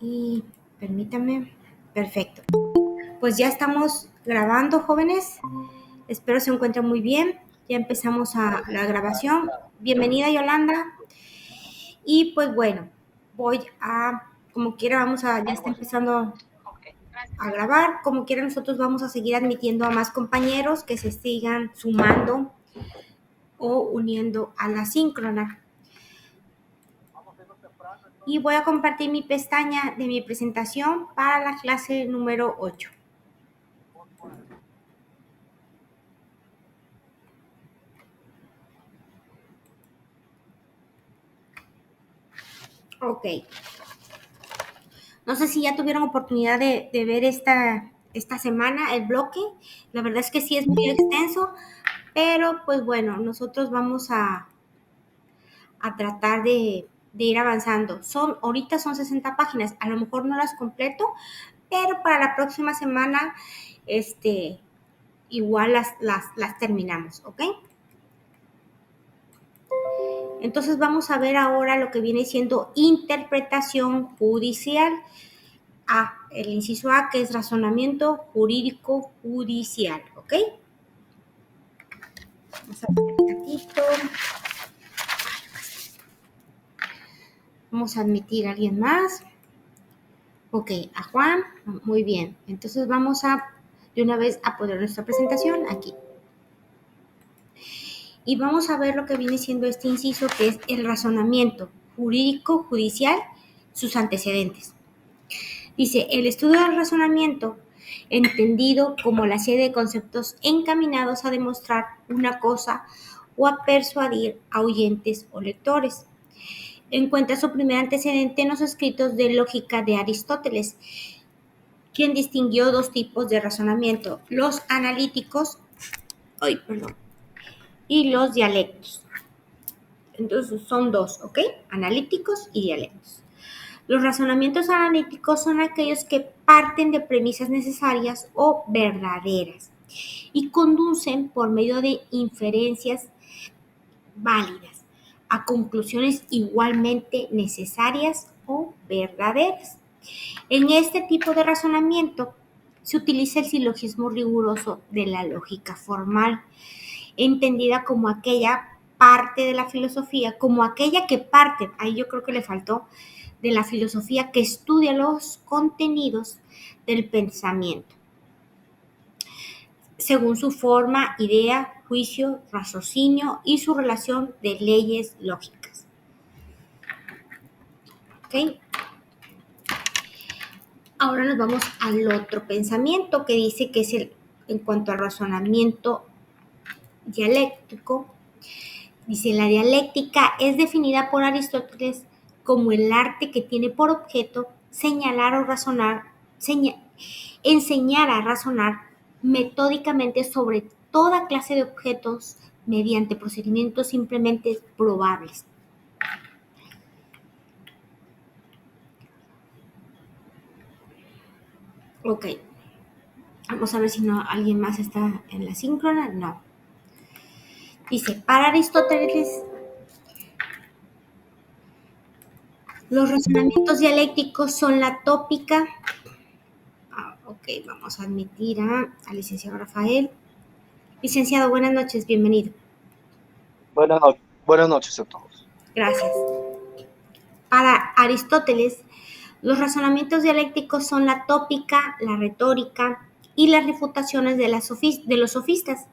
Y permítame. Perfecto. Pues ya estamos grabando, jóvenes. Espero se encuentren muy bien. Ya empezamos a la grabación. Bienvenida, Yolanda. Y pues bueno, como quiera, ya está empezando a grabar. Como quiera, nosotros vamos a seguir admitiendo a más compañeros que se sigan sumando o uniendo a la síncrona. Y voy a compartir mi pestaña de mi presentación para la clase número 8. Ok. No sé si ya tuvieron oportunidad de ver esta semana el bloque. La verdad es que sí es muy extenso, pero pues bueno, nosotros vamos a tratar de ir avanzando. Ahorita son 60 páginas, a lo mejor no las completo, pero para la próxima semana, igual las terminamos, ¿ok? Entonces vamos a ver ahora lo que viene siendo interpretación judicial. El inciso A, que es razonamiento jurídico judicial, ¿ok? Vamos a ver un tantito. Vamos a admitir a alguien más. Ok, a Juan, muy bien. Entonces vamos de una vez a poner nuestra presentación aquí. Y vamos a ver lo que viene siendo este inciso, que es el razonamiento jurídico judicial, sus antecedentes. Dice, el estudio del razonamiento, entendido como la serie de conceptos encaminados a demostrar una cosa o a persuadir a oyentes o lectores. Encuentra su primer antecedente en los escritos de lógica de Aristóteles, quien distinguió dos tipos de razonamiento, los analíticos y los dialectos. Entonces son dos, ¿ok? Analíticos y dialectos. Los razonamientos analíticos son aquellos que parten de premisas necesarias o verdaderas y conducen por medio de inferencias válidas a conclusiones igualmente necesarias o verdaderas. En este tipo de razonamiento se utiliza el silogismo riguroso de la lógica formal, entendida como aquella parte de la filosofía, como aquella que parte, ahí yo creo que le faltó, de la filosofía que estudia los contenidos del pensamiento, según su forma, idea, juicio, raciocinio y su relación de leyes lógicas. ¿Ok? Ahora nos vamos al otro pensamiento que dice que es en cuanto al razonamiento dialéctico. Dice, la dialéctica es definida por Aristóteles como el arte que tiene por objeto señalar o razonar, enseñar a razonar metódicamente sobre toda clase de objetos mediante procedimientos simplemente probables. Ok, vamos a ver si no alguien más está en la síncrona. No. Dice, para Aristóteles, los razonamientos dialécticos son la tópica. Ok, vamos a admitir al licenciado Rafael. Licenciado, buenas noches, bienvenido. Buenas noches a todos. Gracias. Para Aristóteles, los razonamientos dialécticos son la tópica, la retórica y las refutaciones de los sofistas.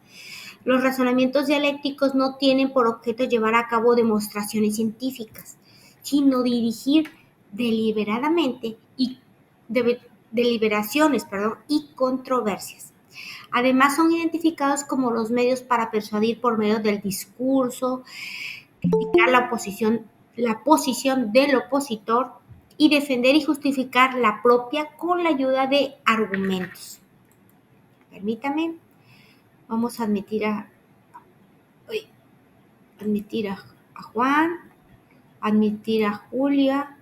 Los razonamientos dialécticos no tienen por objeto llevar a cabo demostraciones científicas, sino dirigir deliberadamente deliberaciones y controversias. Además, son identificados como los medios para persuadir por medio del discurso, criticar la posición del opositor y defender y justificar la propia con la ayuda de argumentos. Permítame, vamos a admitir a Juan, admitir a Julia.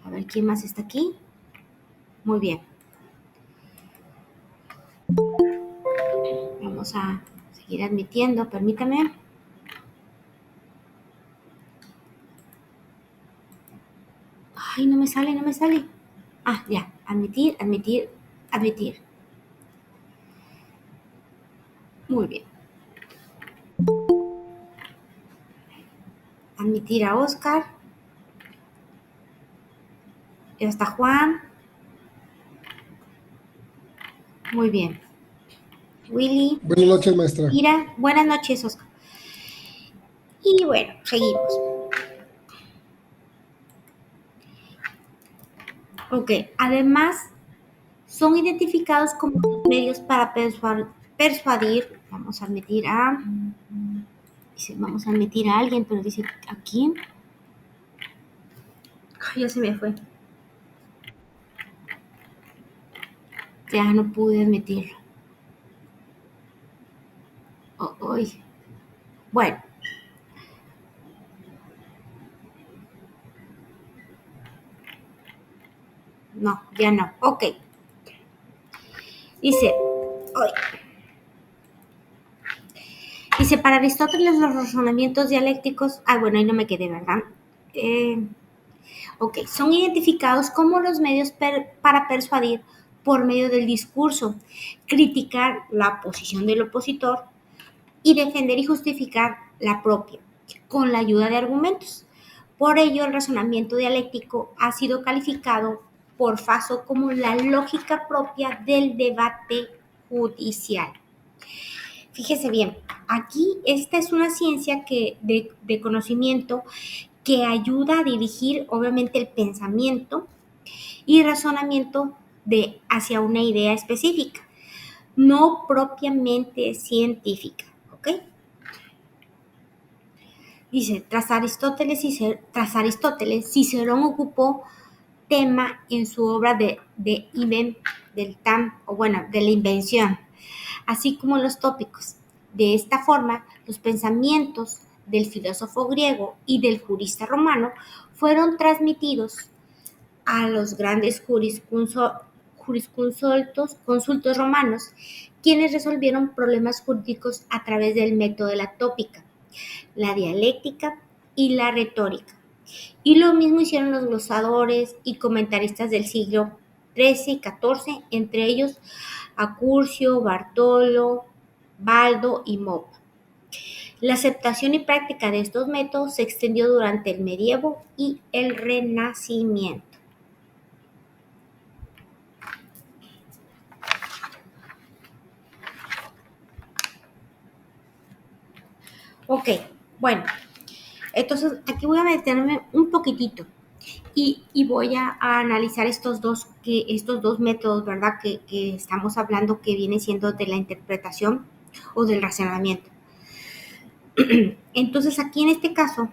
A ver quién más está aquí. Muy bien. Vamos a seguir admitiendo, permítame. Ay, no me sale, no me sale. Ah, ya. Admitir, admitir, admitir. Muy bien. Admitir a Oscar. Ya está Juan. Muy bien. Willy. Buenas noches, maestra. Mira, buenas noches, Oscar. Y bueno, seguimos. Ok, además son identificados como medios para persuadir. Vamos a admitir a. Dice, vamos a admitir a alguien, pero dice, ¿a quién? Ay, ya se me fue. Ya no pude admitirlo. Ay. Bueno. No, ya no. Ok. Dice, ay. Dice, para Aristóteles los razonamientos dialécticos, bueno, ahí no me quedé, ¿verdad? Ok, son identificados como los medios para persuadir por medio del discurso, criticar la posición del opositor y defender y justificar la propia, con la ayuda de argumentos. Por ello, el razonamiento dialéctico ha sido calificado por Faso como la lógica propia del debate judicial. Fíjese bien, aquí esta es una ciencia de conocimiento que ayuda a dirigir obviamente el pensamiento y razonamiento hacia una idea específica, no propiamente científica, ¿ok? Dice, tras Aristóteles, Cicerón ocupó tema en su obra de de la invención, así como los tópicos. De esta forma, los pensamientos del filósofo griego y del jurista romano fueron transmitidos a los grandes jurisconsultos romanos, quienes resolvieron problemas jurídicos a través del método de la tópica, la dialéctica y la retórica. Y lo mismo hicieron los glosadores y comentaristas del siglo XIII y XIV, entre ellos Acurcio, Bartolo, Baldo y Mopa. La aceptación y práctica de estos métodos se extendió durante el medievo y el Renacimiento. Ok, bueno, entonces aquí voy a detenerme un poquitito y voy a analizar estos dos métodos, ¿verdad? Que estamos hablando que viene siendo de la interpretación o del razonamiento. Entonces aquí en este caso,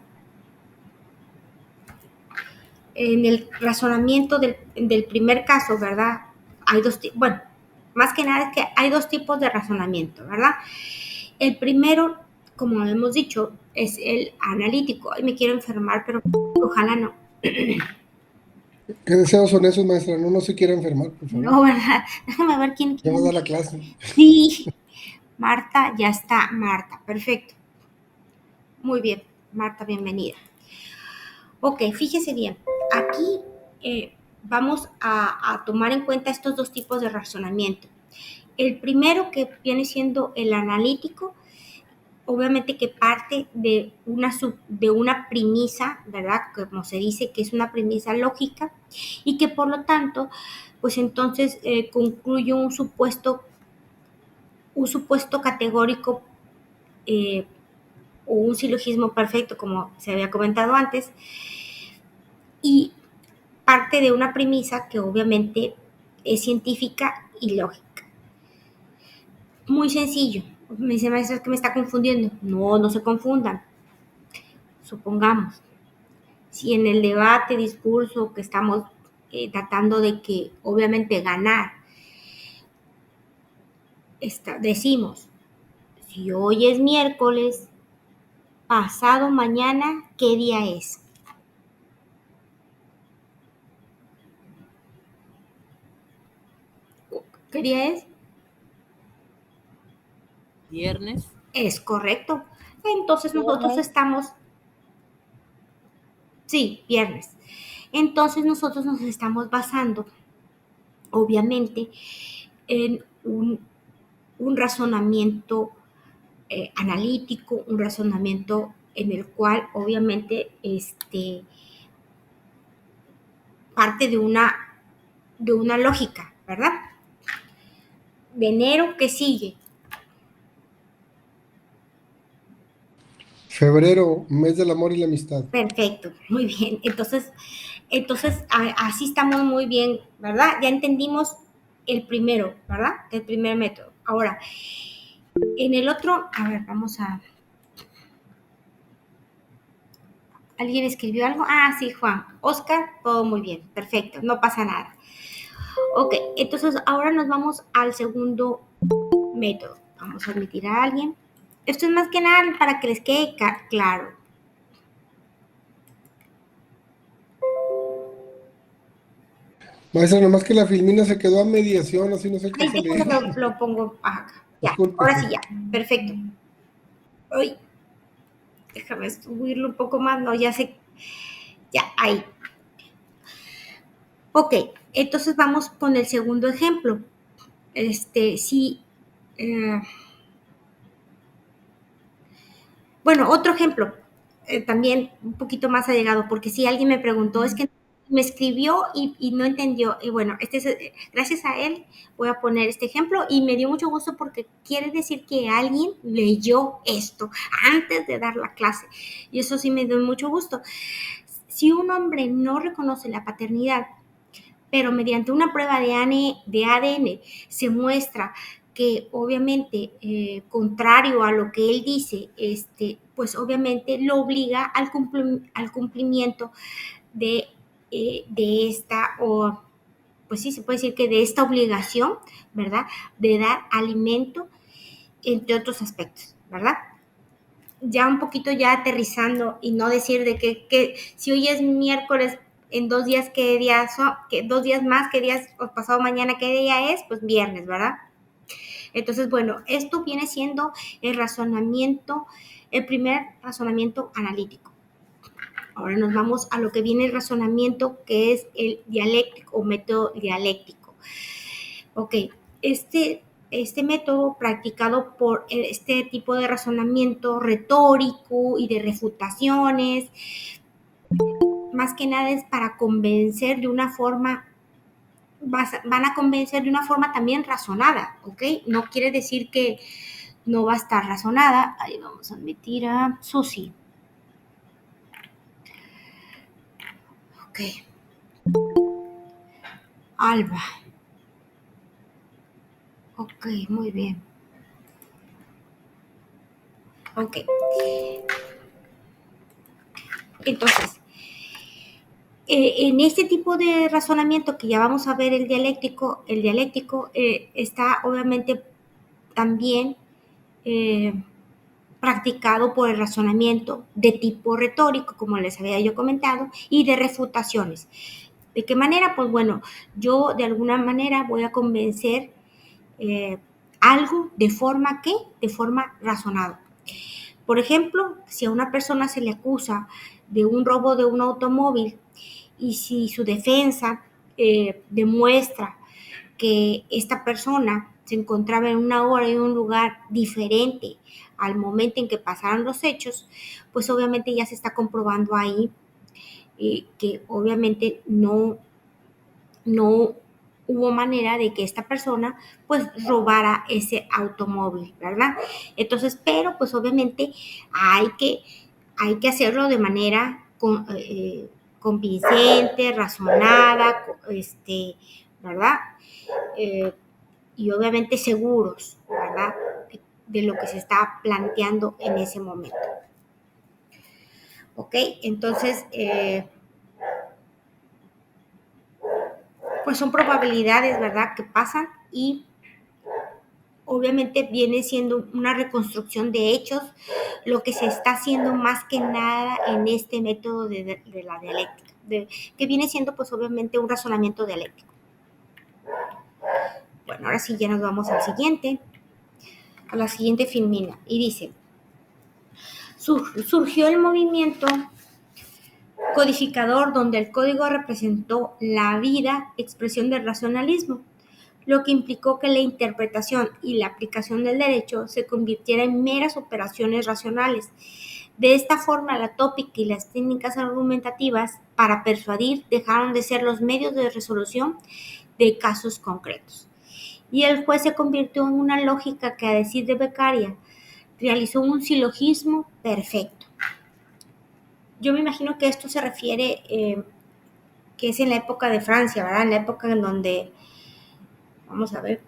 en el razonamiento del primer caso, ¿verdad? Hay bueno, más que nada es que hay dos tipos de razonamiento, ¿verdad? El primero, como hemos dicho, es el analítico. Ay, me quiero enfermar, pero ojalá no. ¿Qué deseos son esos, maestra? No se quiera enfermar, por favor. No, ¿verdad? Déjame ver quién Ya va a quiere. dar la clase. Sí, Marta, ya está, Marta, perfecto. Muy bien, Marta, bienvenida. Ok, fíjese bien, aquí vamos a tomar en cuenta estos dos tipos de razonamiento. El primero, que viene siendo el analítico, obviamente que parte de una premisa, ¿verdad? Como se dice, que es una premisa lógica y que por lo tanto, pues entonces concluye un supuesto categórico o un silogismo perfecto, como se había comentado antes, y parte de una premisa que obviamente es científica y lógica. Muy sencillo. Me dice, maestra, es que me está confundiendo. No, no se confundan. Supongamos, si en el debate, discurso que estamos tratando de que obviamente ganar, decimos, si hoy es miércoles, pasado mañana, ¿qué día es? ¿Qué día es? Viernes. Es correcto. Entonces nosotros estamos, sí, viernes. Entonces nosotros nos estamos basando, obviamente, en un razonamiento analítico, un razonamiento en el cual obviamente parte de una lógica, ¿verdad? De enero, ¿qué sigue? Febrero, mes del amor y la amistad. Perfecto, muy bien. Entonces así estamos muy bien, ¿verdad? Ya entendimos el primero, ¿verdad? El primer método. Ahora, en el otro, a ver, vamos a... ¿Alguien escribió algo? Ah, sí, Juan. Oscar, todo muy bien, perfecto, no pasa nada. Ok, entonces ahora nos vamos al segundo método. Vamos a admitir a alguien. Esto es más que nada para que les quede claro. Maestra, nomás que la filmina se quedó a mediación, así no sé qué Ahí salir. lo pongo acá. Ya, Disculpe. ahora sí, ya. Perfecto. Uy, déjame subirlo un poco más. No, ya sé. Ya, ahí. Ok, entonces vamos con el segundo ejemplo. Sí. eh, bueno, otro ejemplo. También un poquito más allegado, porque si alguien me preguntó, es que me escribió y no entendió. Y bueno, gracias a él voy a poner este ejemplo y me dio mucho gusto porque quiere decir que alguien leyó esto antes de dar la clase. Y eso sí me dio mucho gusto. Si un hombre no reconoce la paternidad, pero mediante una prueba de ADN se muestra que obviamente, contrario a lo que él dice, pues obviamente lo obliga al cumplimiento de esta, o pues sí, se puede decir que de esta obligación, ¿verdad? De dar alimento, entre otros aspectos, ¿verdad? Ya un poquito ya aterrizando y no decir de que si hoy es miércoles, en 2 días, ¿qué día son? Que 2 días más, ¿qué días? O pasado mañana, ¿qué día es? Pues viernes, ¿verdad? Entonces, bueno, esto viene siendo el razonamiento, el primer razonamiento analítico. Ahora nos vamos a lo que viene el razonamiento, que es el dialéctico o método dialéctico. Ok, este método practicado por este tipo de razonamiento retórico y de refutaciones, más que nada es para convencer de una forma, van a convencer de una forma también razonada, ¿ok? No quiere decir que no va a estar razonada. Ahí vamos a admitir a Susi. Ok. Alba. Ok, muy bien. Ok. Entonces, en este tipo de razonamiento que ya vamos a ver el dialéctico está obviamente también eh, practicado por el razonamiento de tipo retórico, como les había yo comentado, y de refutaciones. ¿De qué manera? Pues bueno, yo de alguna manera voy a convencer eh, algo de forma que, de forma razonada. Por ejemplo, si a una persona se le acusa de un robo de un automóvil y si su defensa demuestra que esta persona se encontraba en una hora y un lugar diferente al momento en que pasaron los hechos, pues obviamente ya se está comprobando ahí que obviamente no hubo manera de que esta persona pues robara ese automóvil, ¿verdad? Entonces, pero pues obviamente hay que, hay que hacerlo de manera convincente, razonada, ¿verdad? Eh, y obviamente seguros, ¿verdad? De lo que se está planteando en ese momento. ¿Ok? Entonces, pues son probabilidades, ¿verdad? Que pasan y obviamente viene siendo una reconstrucción de hechos, lo que se está haciendo más que nada en este método de la dialéctica, que viene siendo pues obviamente un razonamiento dialéctico. Bueno, ahora sí ya nos vamos al siguiente, a la siguiente filmina, y dice, surgió el movimiento codificador donde el código representó la vida expresión del racionalismo, lo que implicó que la interpretación y la aplicación del derecho se convirtiera en meras operaciones racionales. De esta forma, la tópica y las técnicas argumentativas para persuadir dejaron de ser los medios de resolución de casos concretos. Y el juez se convirtió en una lógica que, a decir de Beccaria, realizó un silogismo perfecto. Yo me imagino que esto se refiere, que es en la época de Francia, ¿verdad? En la época en donde, vamos a ver,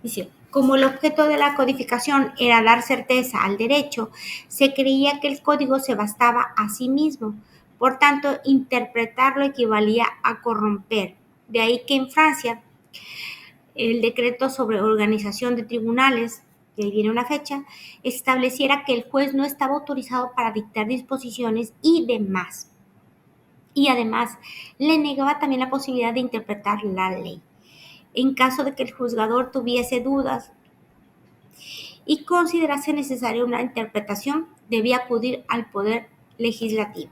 dice, como el objeto de la codificación era dar certeza al derecho, se creía que el código se bastaba a sí mismo. Por tanto, interpretarlo equivalía a corromper. De ahí que en Francia, el decreto sobre organización de tribunales, que ahí viene una fecha, estableciera que el juez no estaba autorizado para dictar disposiciones y demás. Y además, le negaba también la posibilidad de interpretar la ley. En caso de que el juzgador tuviese dudas y considerase necesaria una interpretación, debía acudir al poder legislativo.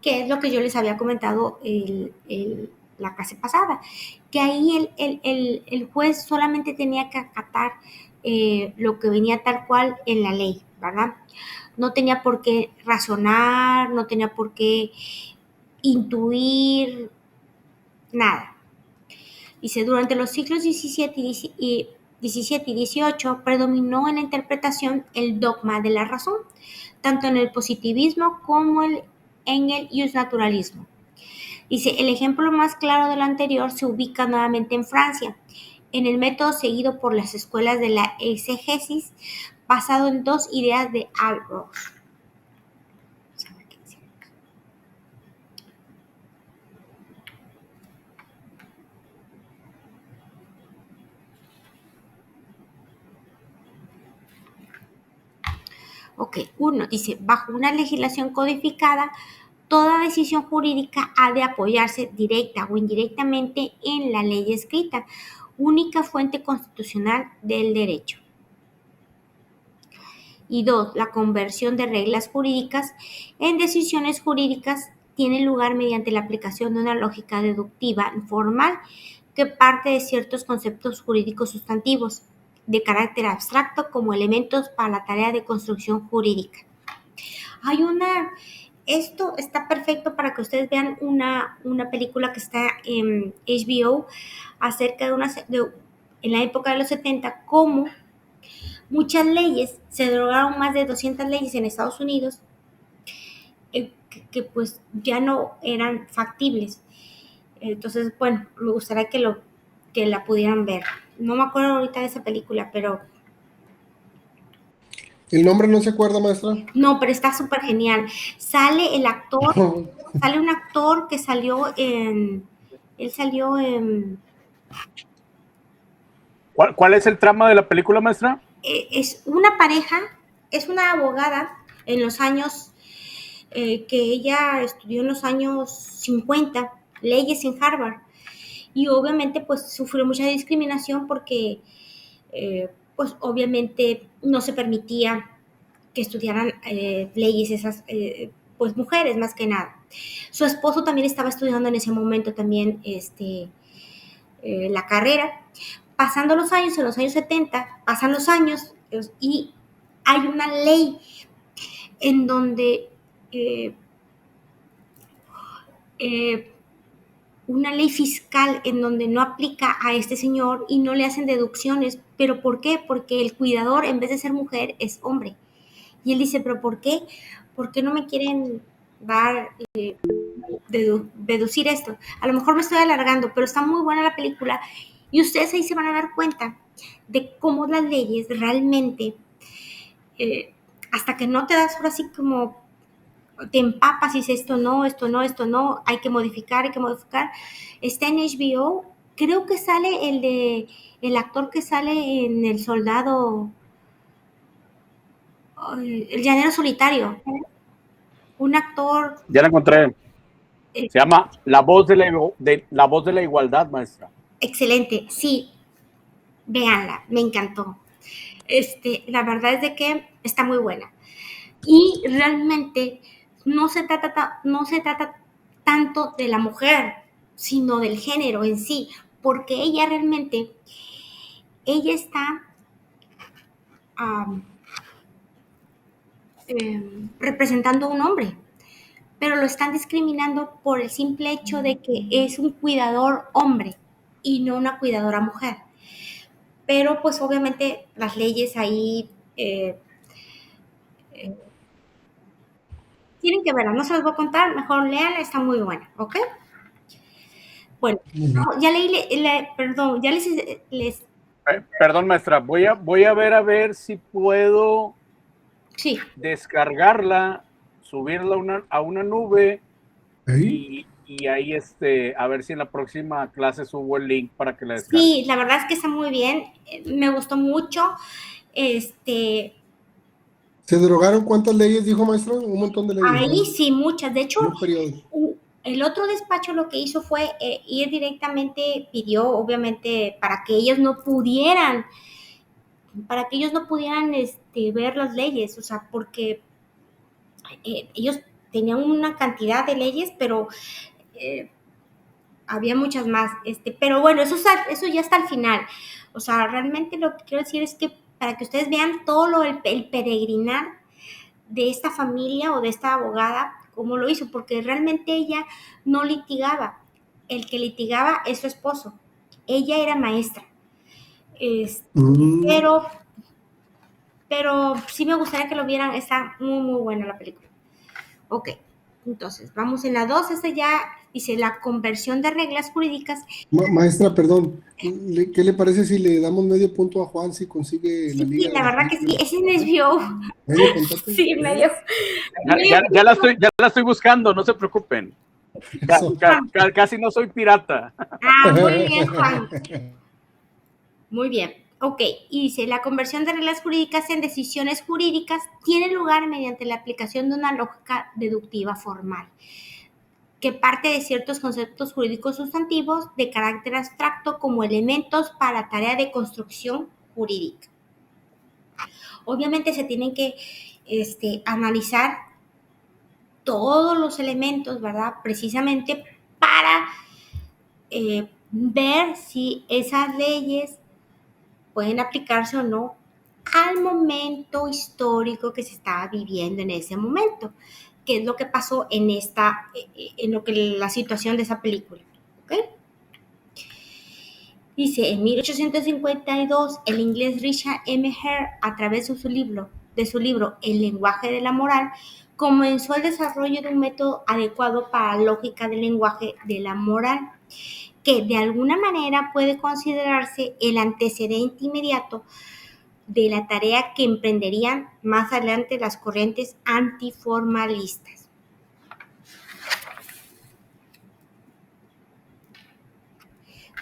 Que es lo que yo les había comentado la clase pasada, que ahí el juez solamente tenía que acatar lo que venía tal cual en la ley, ¿verdad? No tenía por qué razonar, no tenía por qué intuir, nada. Dice, durante los siglos XVII y XVIII predominó en la interpretación el dogma de la razón, tanto en el positivismo como en el justnaturalismo. Dice, el ejemplo más claro de lo anterior se ubica nuevamente en Francia, en el método seguido por las escuelas de la exégesis, basado en dos ideas de Albrecht. Ok, uno dice, bajo una legislación codificada, toda decisión jurídica ha de apoyarse directa o indirectamente en la ley escrita, única fuente constitucional del derecho. Y dos, la conversión de reglas jurídicas en decisiones jurídicas tiene lugar mediante la aplicación de una lógica deductiva formal que parte de ciertos conceptos jurídicos sustantivos de carácter abstracto como elementos para la tarea de construcción jurídica. Esto está perfecto para que ustedes vean una película que está en HBO acerca en la época de los 70, cómo muchas leyes, se derogaron más de 200 leyes en Estados Unidos que pues ya no eran factibles. Entonces, bueno, me gustaría que la pudieran ver. No me acuerdo ahorita de esa película, pero... ¿El nombre no se acuerda, maestra? No, pero está súper genial. Sale el actor, sale un actor que salió en... Él salió en... ¿Cuál es el trama de la película, maestra? Es una pareja, es una abogada en los años... que ella estudió en los años 50, leyes en Harvard. Y obviamente pues sufrió mucha discriminación porque pues obviamente no se permitía que estudiaran leyes esas pues mujeres más que nada. Su esposo también estaba estudiando en ese momento también la carrera. Pasando los años, en los años 70, pasan los años y hay una ley en donde una ley fiscal en donde no aplica a este señor y no le hacen deducciones. ¿Pero por qué? Porque el cuidador, en vez de ser mujer, es hombre. Y él dice, ¿pero por qué? ¿Por qué no me quieren dar, deducir esto? A lo mejor me estoy alargando, pero está muy buena la película. Y ustedes ahí se van a dar cuenta de cómo las leyes realmente, hasta que no te das ahora así como te empapas y dices esto no, hay que modificar. Está en HBO, creo que sale el actor que sale en El Soldado, El Llanero Solitario, un actor. Ya la encontré. Se llama La Voz de la Igualdad, maestra. Excelente, sí. véanla, me encantó. La verdad es de que está muy buena. Y realmente no se trata tanto de la mujer, sino del género en sí, porque ella está am, representando a un hombre, pero lo están discriminando por el simple hecho de que es un cuidador hombre y no una cuidadora mujer. Pero pues obviamente las leyes ahí eh, tienen que verla, no se las voy a contar, mejor léanla, está muy buena, ¿ok? Bueno, Muy bien. ya leí, perdón, ya les Perdón, maestra, voy a ver si puedo sí, descargarla, subirla a una nube Ahí. y ahí a ver si en la próxima clase subo el link para que la descargue. sí, la verdad es que está muy bien, me gustó mucho, este, ¿Se derogaron cuántas leyes, dijo maestra? Un montón de leyes, ¿verdad? ahí sí, muchas, de hecho, En un periodo. el otro despacho lo que hizo fue ir directamente, pidió obviamente para que ellos no pudieran ver las leyes, o sea, porque ellos tenían una cantidad de leyes, pero eh, había muchas más, pero bueno, eso ya está al final. O sea, realmente lo que quiero decir es que para que ustedes vean todo el peregrinar de esta familia o de esta abogada, cómo lo hizo, porque realmente ella no litigaba. El que litigaba es su esposo. Ella era maestra. Es- Mm. pero, pero sí me gustaría que lo vieran. Está muy, muy buena la película. Ok, entonces vamos en la 2. Esta ya dice la conversión de reglas jurídicas. Maestra, perdón. ¿Qué le parece si le damos medio punto a Juan si consigue la Sí, liga de la la verdad que sí, película? ese me vio. Medio puntote. Sí, medio Ya la estoy buscando, no se preocupen. Eso. Casi no soy pirata. Ah, muy bien, Juan. Muy bien. Ok, y dice, la conversión de reglas jurídicas en decisiones jurídicas tiene lugar mediante la aplicación de una lógica deductiva formal, que parte de ciertos conceptos jurídicos sustantivos de carácter abstracto como elementos para tarea de construcción jurídica. Obviamente se tienen que analizar todos los elementos, ¿verdad? Precisamente para ver si esas leyes pueden aplicarse o no al momento histórico que se estaba viviendo en ese momento, que es lo que pasó en lo que la situación de esa película. ¿Okay? Dice, en 1852, el inglés Richard M. Hare, a través de su libro El lenguaje de la moral, comenzó el desarrollo de un método adecuado para la lógica del lenguaje de la moral, que de alguna manera puede considerarse el antecedente inmediato de la tarea que emprenderían más adelante las corrientes antiformalistas.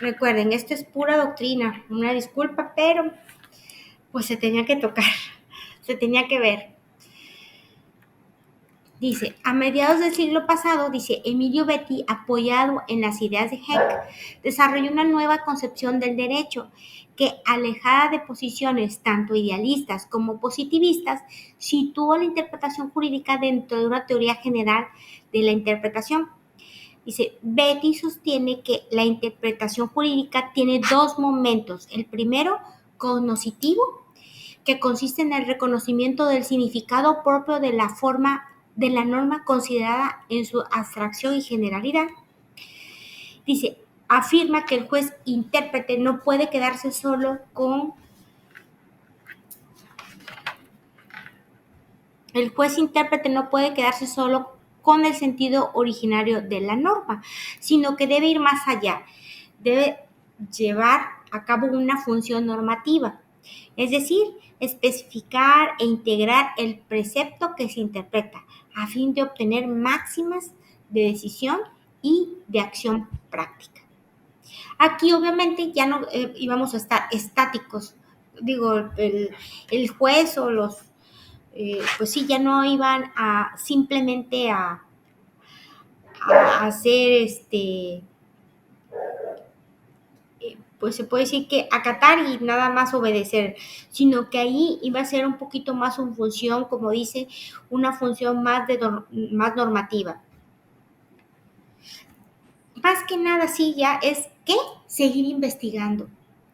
Recuerden, esto es pura doctrina, una disculpa, pero pues se tenía que tocar, se tenía que ver. Dice, a mediados del siglo pasado, dice Emilio Betti, apoyado en las ideas de Heck, desarrolló una nueva concepción del derecho que, alejada de posiciones tanto idealistas como positivistas, sitúa la interpretación jurídica dentro de una teoría general de la interpretación. Dice, Betti sostiene que la interpretación jurídica tiene dos momentos. El primero, cognoscitivo, que consiste en el reconocimiento del significado propio de la forma de la norma considerada en su abstracción y generalidad. Dice, afirma que el juez intérprete no puede quedarse solo con el sentido originario de la norma, sino que debe ir más allá, debe llevar a cabo una función normativa, es decir, especificar e integrar el precepto que se interpreta, a fin de obtener máximas de decisión y de acción práctica. Aquí obviamente ya no íbamos a estar estáticos, digo, el juez o pues sí, ya no iban a simplemente a hacer pues se puede decir que acatar y nada más obedecer, sino que ahí iba a ser un poquito más una función, como dice, una función más, más normativa. Más que nada, sí, ya es que seguir investigando,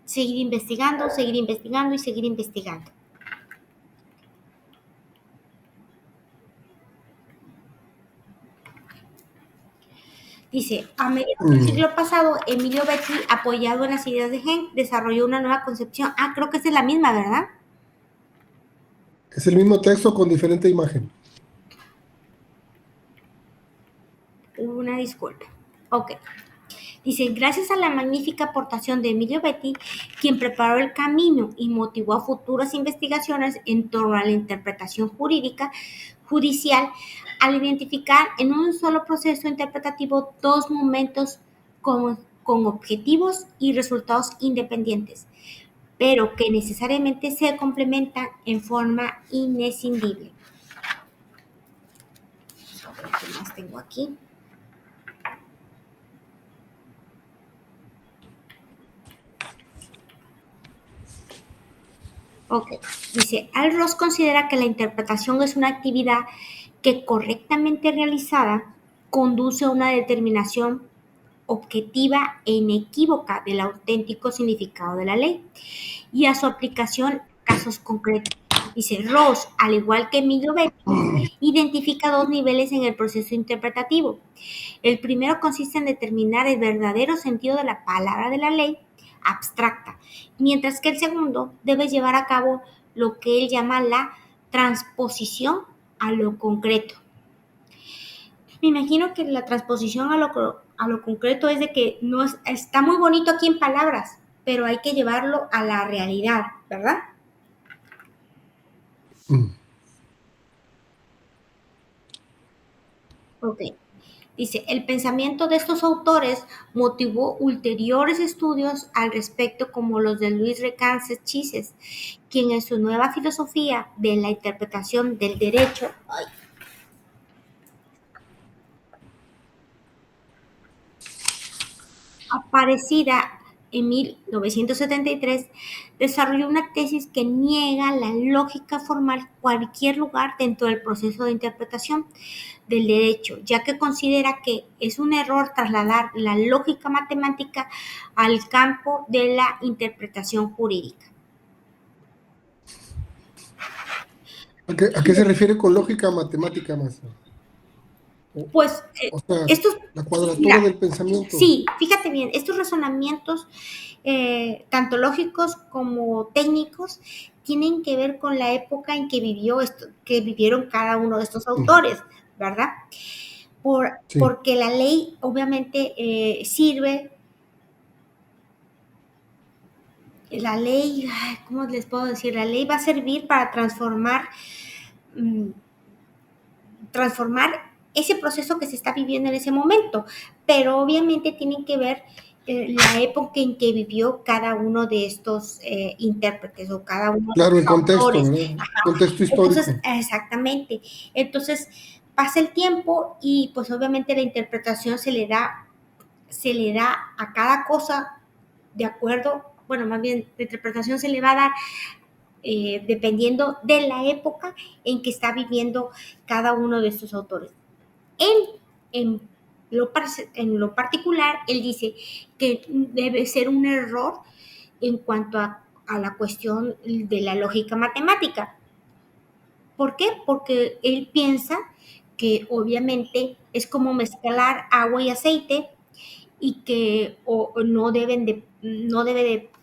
seguir investigando, seguir investigando y seguir investigando. Dice, a mediados del siglo pasado, Emilio Betti, apoyado en las ideas de Henck, desarrolló una nueva concepción. Ah, creo que esa es la misma, ¿verdad? Es el mismo texto con diferente imagen. Una disculpa. Ok. Dice, gracias a la magnífica aportación de Emilio Betti, quien preparó el camino y motivó a futuras investigaciones en torno a la interpretación judicial, al identificar en un solo proceso interpretativo dos momentos con objetivos y resultados independientes, pero que necesariamente se complementan en forma inescindible. A ver qué más tengo aquí. Ok, dice, Al Ross considera que la interpretación es una actividad que correctamente realizada conduce a una determinación objetiva e inequívoca del auténtico significado de la ley y a su aplicación en casos concretos. Dice, Ross, al igual que Emilio Betti, identifica dos niveles en el proceso interpretativo. El primero consiste en determinar el verdadero sentido de la palabra de la ley abstracta, mientras que el segundo debe llevar a cabo lo que él llama la transposición a lo concreto. Me imagino que la transposición a lo concreto es de que no está muy bonito aquí en palabras, pero hay que llevarlo a la realidad, ¿verdad? Ok. Dice, el pensamiento de estos autores motivó ulteriores estudios al respecto como los de Luis Recances Chises, quien en su nueva filosofía de la interpretación del derecho aparecida en 1973, desarrolló una tesis que niega la lógica formal cualquier lugar dentro del proceso de interpretación del derecho, ya que considera que es un error trasladar la lógica matemática al campo de la interpretación jurídica. ¿A qué se refiere con lógica matemática, maestra? Pues O sea, estos, la cuadratura mira, del pensamiento. sí, fíjate bien, estos razonamientos, tanto lógicos como técnicos, tienen que ver con la época en que vivieron cada uno de estos autores, ¿verdad? Sí. Porque la ley obviamente sirve, la ley, ¿cómo les puedo decir? La ley va a servir para transformar ese proceso que se está viviendo en ese momento, pero obviamente tienen que ver la época en que vivió cada uno de estos intérpretes o cada uno de Claro, el estos contexto, autores. ¿verdad? Contexto histórico. Entonces, exactamente. Entonces, pasa el tiempo y pues obviamente la interpretación se le da a cada cosa de acuerdo, bueno, más bien la interpretación se le va a dar dependiendo de la época en que está viviendo cada uno de estos autores. En lo particular, él dice que debe ser un error en cuanto a la cuestión de la lógica matemática. ¿Por qué? Porque él piensa que obviamente es como mezclar agua y aceite y que no debe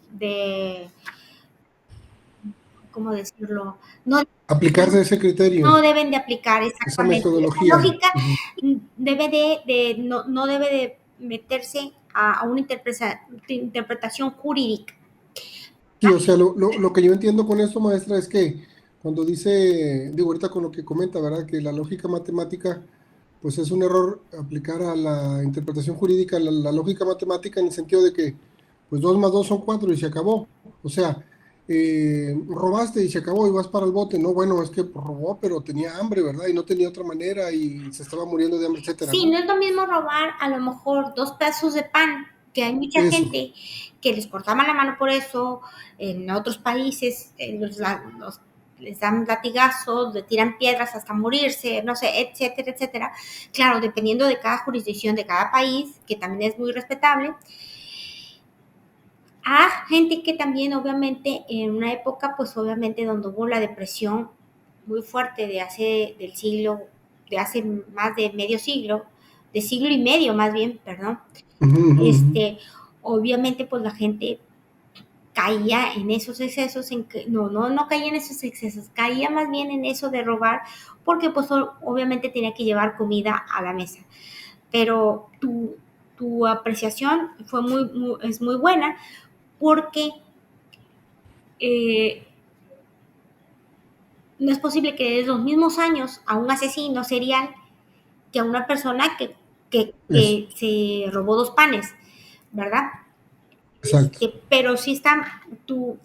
de ¿cómo decirlo? No, Aplicarse ese criterio, no deben de aplicar esa exactamente. Esa metodología. lógica no debe de meterse a una interpretación jurídica. Sí, o sea, lo que yo entiendo con esto, maestra, es que cuando dice, digo ahorita con lo que comenta, ¿verdad? Que la lógica matemática, pues es un error aplicar a la interpretación jurídica la lógica matemática en el sentido de que, pues 2 más 2 son 4 y se acabó. O sea, robaste y se acabó y vas para el bote. No, bueno, es que robó, pero tenía hambre, ¿verdad? Y no tenía otra manera y se estaba muriendo de hambre, etcétera, Sí, ¿no? no es lo mismo robar a lo mejor 2 pedazos de pan que hay mucha Eso. gente que les cortaban la mano por eso, en otros países les dan latigazos, le tiran piedras hasta morirse, no sé, etcétera, etcétera. Claro, dependiendo de cada jurisdicción, de cada país, que también es muy respetable. A gente que también, obviamente, en una época, pues obviamente donde hubo la depresión muy fuerte de hace más de medio siglo, de siglo y medio más bien, perdón, obviamente pues la gente caía en esos excesos, no caía en esos excesos, caía más bien en eso de robar, porque pues obviamente tenía que llevar comida a la mesa. Pero tu apreciación es muy buena, porque eh, no es posible que des los mismos años a un asesino serial que a una persona Eso. que se robó 2 panes, ¿verdad? Exacto. Pero sí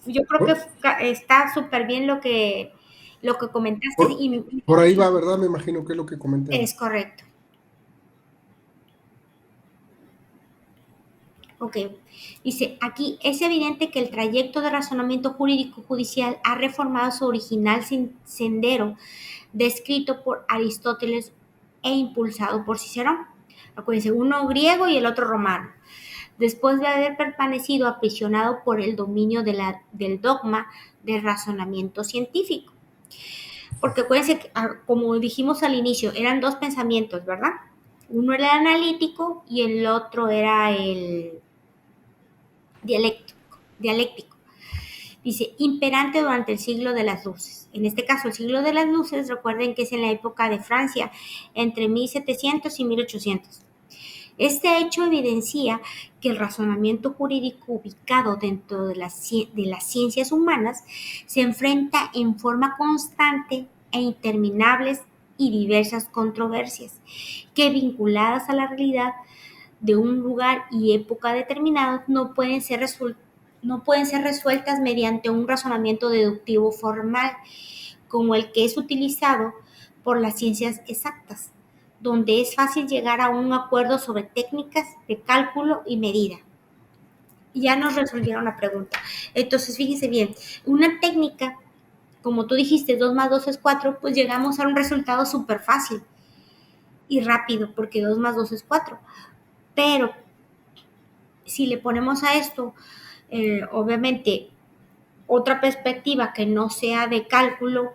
yo creo que Por, está súper bien lo que comentaste por- por ahí va, ¿verdad? Me imagino que es lo que comenté. es correcto. Ok. Dice, aquí es evidente que el trayecto de razonamiento jurídico judicial ha reformado su original sendero descrito por Aristóteles e impulsado por Cicerón. Acuérdense, uno griego y el otro romano. Después de haber permanecido aprisionado por el dominio del dogma del razonamiento científico. Porque acuérdense que, como dijimos al inicio, eran 2 pensamientos, ¿verdad? Uno era el analítico y el otro era el dialéctico. Dice, imperante durante el siglo de las luces. En este caso, el siglo de las luces, recuerden que es en la época de Francia, entre 1700 y 1800. Este hecho evidencia que el razonamiento jurídico ubicado dentro de las ciencias humanas se enfrenta en forma constante e interminables y diversas controversias que, vinculadas a la realidad de un lugar y época determinados, no pueden ser resueltas mediante un razonamiento deductivo formal, como el que es utilizado por las ciencias exactas, donde es fácil llegar a un acuerdo sobre técnicas de cálculo y medida. Ya nos resolvieron la pregunta. Entonces, fíjense bien, una técnica, como tú dijiste, 2 más 2 es 4, pues llegamos a un resultado súper fácil y rápido, porque 2 más 2 es 4. Pero si le ponemos a esto, obviamente, otra perspectiva que no sea de cálculo,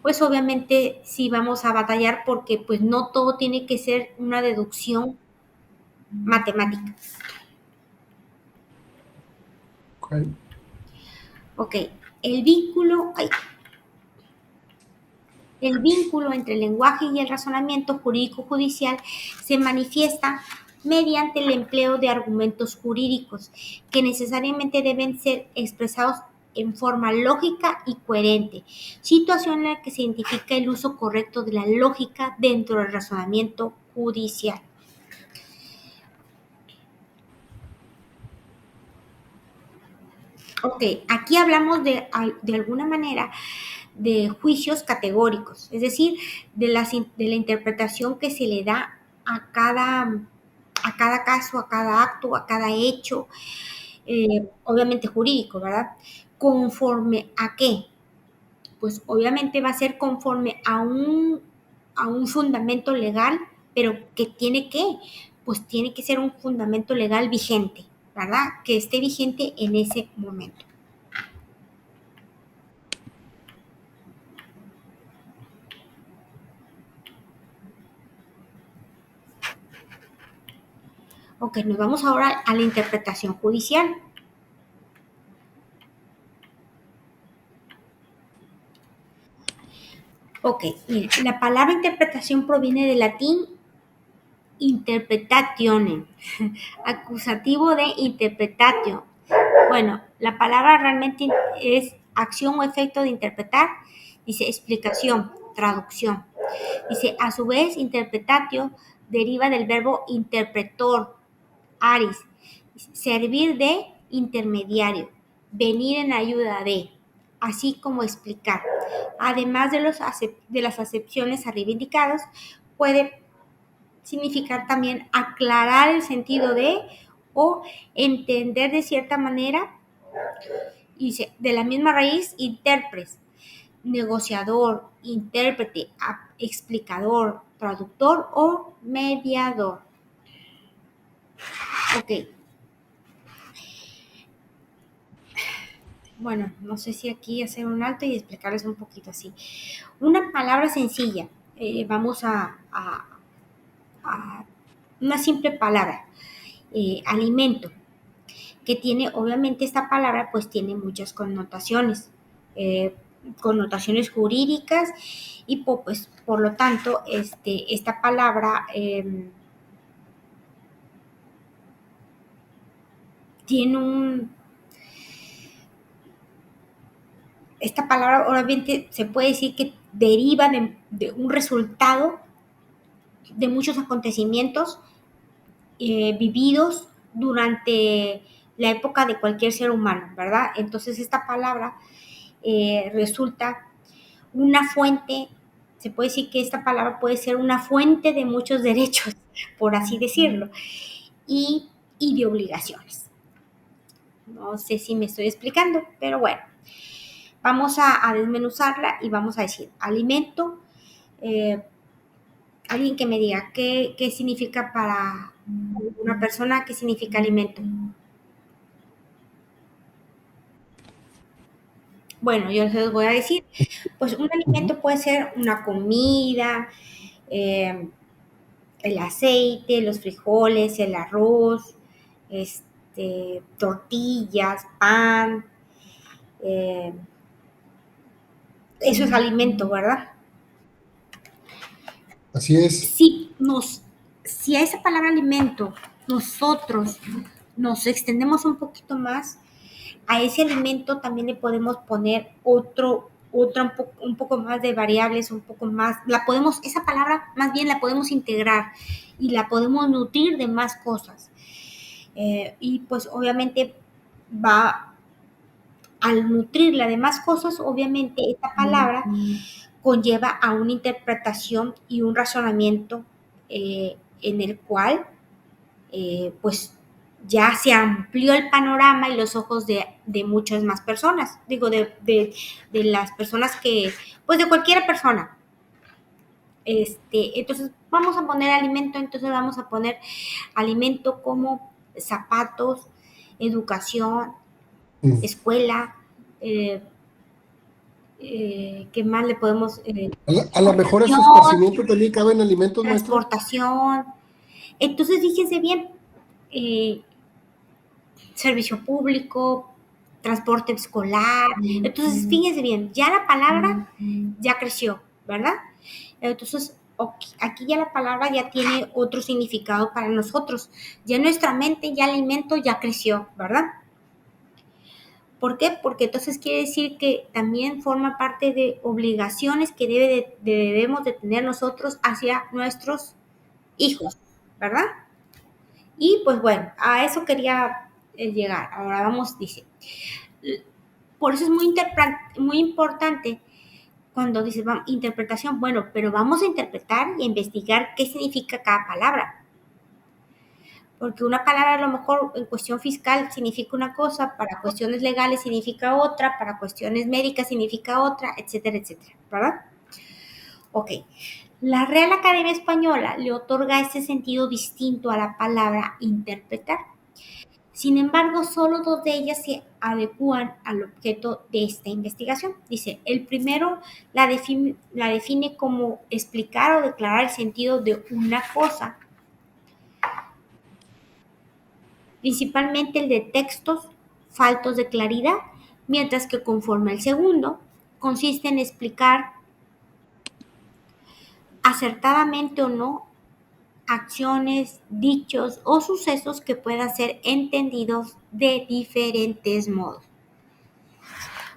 pues obviamente sí vamos a batallar, porque pues no todo tiene que ser una deducción matemática. Okay. Ok, el vínculo, el vínculo entre el lenguaje y el razonamiento jurídico-judicial se manifiesta mediante el empleo de argumentos jurídicos que necesariamente deben ser expresados en forma lógica y coherente, situación en la que se identifica el uso correcto de la lógica dentro del razonamiento judicial. Ok, aquí hablamos de alguna manera de juicios categóricos, es decir, de la interpretación que se le da a cada caso, a cada acto, a cada hecho, obviamente jurídico, ¿verdad? ¿Conforme a qué? Pues obviamente va a ser conforme a un fundamento legal, pero que pues tiene que ser un fundamento legal vigente, ¿verdad? Que esté vigente en ese momento. Ok, nos vamos ahora a la interpretación judicial. Ok, mire, la palabra interpretación proviene del latín interpretatione, acusativo de interpretatio. Bueno, la palabra realmente es acción o efecto de interpretar, dice explicación, traducción. Dice, a su vez, interpretatio deriva del verbo interpretor, aris, servir de intermediario, venir en ayuda de, así como explicar. Además de las acepciones arriba indicadas, puede significar también aclarar el sentido de o entender de cierta manera. Y de la misma raíz, intérprete, negociador, intérprete, explicador, traductor o mediador. Ok. Bueno, no sé si aquí hacer un alto y explicarles un poquito así. Una palabra sencilla. Vamos a una simple palabra. Alimento. Que tiene, obviamente esta palabra pues tiene muchas connotaciones. Connotaciones jurídicas y pues por lo tanto esta palabra tiene esta palabra obviamente se puede decir que deriva de un resultado de muchos acontecimientos vividos durante la época de cualquier ser humano, ¿verdad? Entonces esta palabra resulta una fuente, se puede decir que esta palabra puede ser una fuente de muchos derechos, por así decirlo, y de obligaciones. No sé si me estoy explicando, pero bueno, vamos a desmenuzarla y vamos a decir alimento. Alguien que me diga qué significa para una persona, qué significa alimento. Bueno, yo les voy a decir, pues un alimento puede ser una comida, el aceite, los frijoles, el arroz, tortillas, pan, eh, eso es alimento, ¿verdad? Así es. Si a esa palabra alimento nosotros nos extendemos un poquito más, a ese alimento también le podemos poner un poco más de variables, un poco más, esa palabra más bien la podemos integrar y la podemos nutrir de más cosas. Y pues obviamente al nutrirla de más cosas, obviamente esta palabra conlleva a una interpretación y un razonamiento en el cual pues ya se amplió el panorama y los ojos de muchas más personas, digo, de las personas pues de cualquier persona. Entonces vamos a poner alimento, entonces vamos a poner alimento como zapatos, educación, escuela, ¿qué más le podemos? A lo mejor a su esparcimiento también caben alimentos, maestro. Transportación. Entonces fíjense bien, servicio público, transporte escolar. Entonces, fíjense bien, ya la palabra ya creció, ¿verdad? Entonces, aquí ya la palabra ya tiene otro significado para nosotros. Ya nuestra mente, ya el alimento ya creció, ¿verdad? ¿Por qué? Porque entonces quiere decir que también forma parte de obligaciones que debemos de tener nosotros hacia nuestros hijos, ¿verdad? Y pues bueno, a eso quería llegar. Ahora vamos, dice. Por eso es muy importante cuando dice interpretación. Bueno, pero vamos a interpretar y a investigar qué significa cada palabra. Porque una palabra a lo mejor en cuestión fiscal significa una cosa, para cuestiones legales significa otra, para cuestiones médicas significa otra, etcétera, etcétera, ¿verdad? Ok. La Real Academia Española le otorga ese sentido distinto a la palabra interpretar. Sin embargo, solo dos de ellas se adecúan al objeto de esta investigación. Dice, el primero la define como explicar o declarar el sentido de una cosa, principalmente el de textos faltos de claridad, mientras que conforme el segundo, consiste en explicar acertadamente o no acciones, dichos o sucesos que puedan ser entendidos de diferentes modos.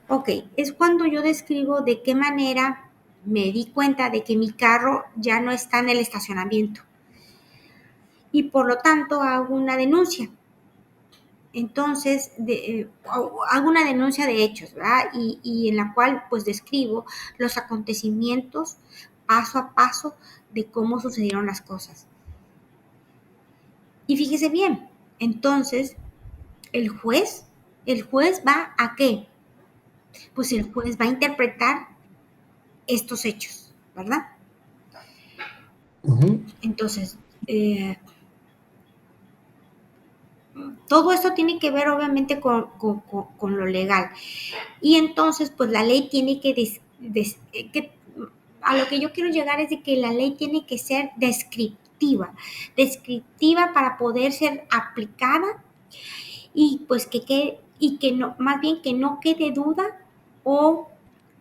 Ok, es cuando yo describo de qué manera me di cuenta de que mi carro ya no está en el estacionamiento y por lo tanto hago una denuncia. Entonces, hago una denuncia de hechos, ¿verdad? Y en la cual pues describo los acontecimientos paso a paso de cómo sucedieron las cosas. Y fíjese bien, entonces, el juez va a ¿qué? Pues el juez va a interpretar estos hechos, ¿verdad? Ujú. Entonces, todo esto tiene que ver obviamente con lo legal. Y entonces, pues la ley tiene que a lo que yo quiero llegar es de que la ley tiene que ser descriptiva para poder ser aplicada y pues que no, más bien que no quede duda o,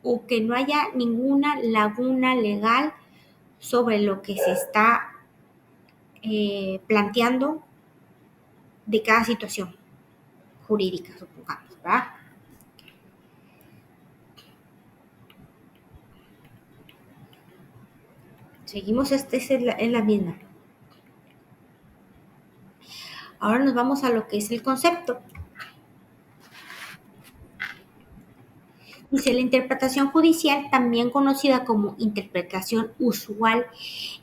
o que no haya ninguna laguna legal sobre lo que se está planteando de cada situación jurídica, supongamos, ¿verdad? Seguimos, es la misma. Ahora nos vamos a lo que es el concepto. Dice, la interpretación judicial, también conocida como interpretación usual,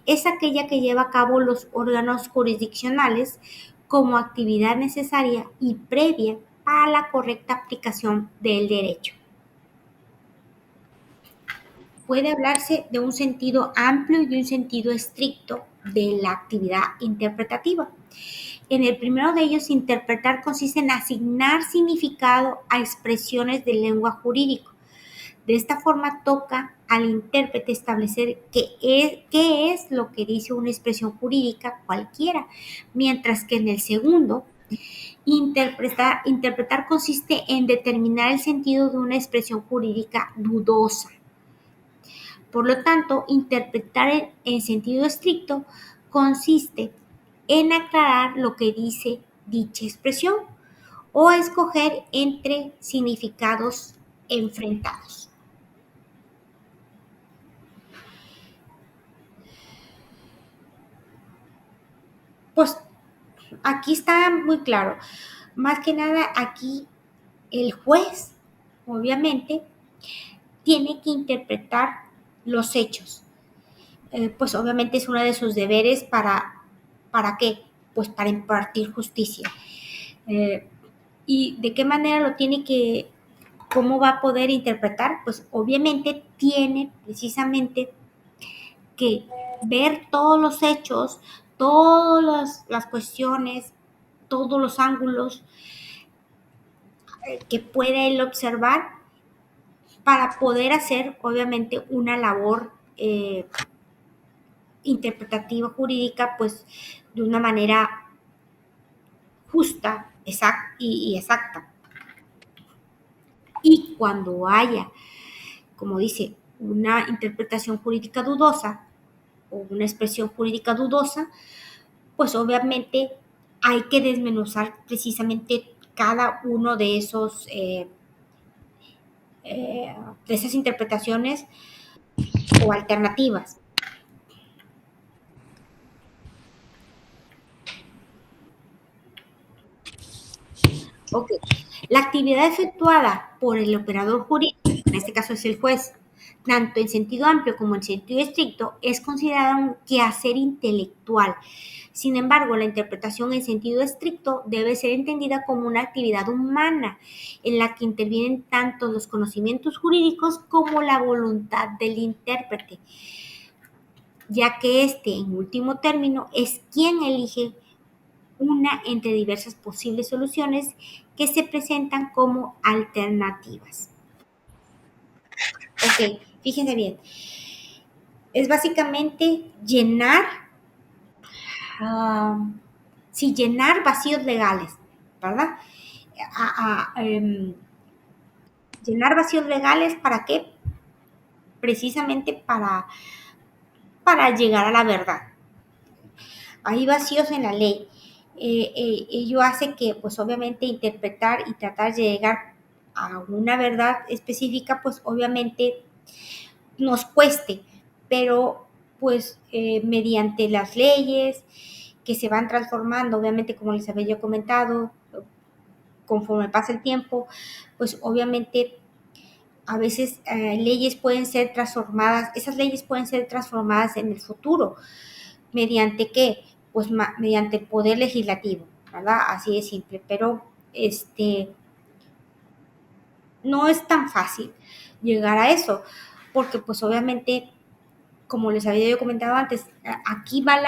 es aquella que lleva a cabo los órganos jurisdiccionales como actividad necesaria y previa para la correcta aplicación del derecho. Puede hablarse de un sentido amplio y de un sentido estricto de la actividad interpretativa. En el primero de ellos, interpretar consiste en asignar significado a expresiones de lengua jurídico. De esta forma toca al intérprete establecer qué es lo que dice una expresión jurídica cualquiera, mientras que en el segundo, interpretar consiste en determinar el sentido de una expresión jurídica dudosa. Por lo tanto, interpretar en sentido estricto consiste en aclarar lo que dice dicha expresión o escoger entre significados enfrentados. Pues aquí está muy claro. Más que nada aquí el juez, obviamente, tiene que interpretar los hechos. Pues obviamente es uno de sus deberes ¿para qué? Pues para impartir justicia. Eh, ¿Y de qué manera lo tiene que, cómo va a poder interpretar? Pues obviamente tiene precisamente que ver todos los hechos, todas las cuestiones, todos los ángulos que puede él observar para poder hacer, obviamente, una labor interpretativa jurídica, pues, de una manera justa y exacta. Y cuando haya, como dice, una interpretación jurídica dudosa o una expresión jurídica dudosa, pues obviamente hay que desmenuzar precisamente cada uno de de esas interpretaciones o alternativas. Ok. La actividad efectuada por el operador jurídico, en este caso es el juez, tanto en sentido amplio como en sentido estricto, es considerada un quehacer intelectual. Sin embargo, la interpretación en sentido estricto debe ser entendida como una actividad humana en la que intervienen tanto los conocimientos jurídicos como la voluntad del intérprete, ya que este, en último término, es quien elige una entre diversas posibles soluciones que se presentan como alternativas. Ok, fíjense bien. Es básicamente llenar vacíos legales, ¿verdad? A- a, em, Llenar vacíos legales, ¿para qué? Precisamente para llegar a la verdad. Hay vacíos en la ley. Ello hace que, pues obviamente, interpretar y tratar de llegar a una verdad específica, pues obviamente nos cueste, pero pues mediante las leyes que se van transformando, obviamente, como les había yo comentado, conforme pasa el tiempo, pues obviamente a veces leyes pueden ser transformadas, esas leyes pueden ser transformadas en el futuro. ¿Mediante qué? pues mediante el poder legislativo, ¿verdad? Así de simple, pero no es tan fácil llegar a eso, porque pues obviamente, como les había yo comentado antes, aquí va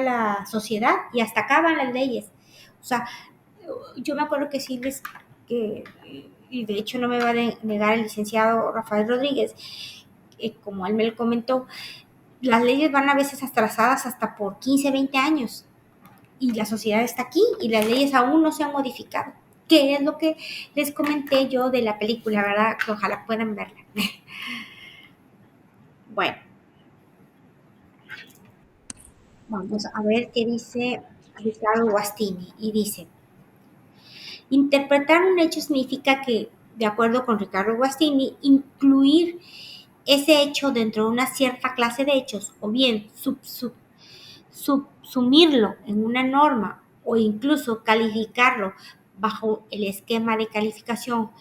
la sociedad y hasta acá van las leyes. O sea, yo me acuerdo que sí que, y de hecho no me va a negar el licenciado Rafael Rodríguez, como él me lo comentó, las leyes van a veces atrasadas hasta por 15, 20 años y la sociedad está aquí y las leyes aún no se han modificado. Que es lo que les comenté yo de la película, ¿verdad? Que ojalá puedan verla. Bueno, vamos a ver qué dice Ricardo Guastini. Y dice, interpretar un hecho significa que, de acuerdo con Ricardo Guastini, incluir ese hecho dentro de una cierta clase de hechos o bien subsumirlo en una norma o incluso calificarlo bajo el esquema de calificación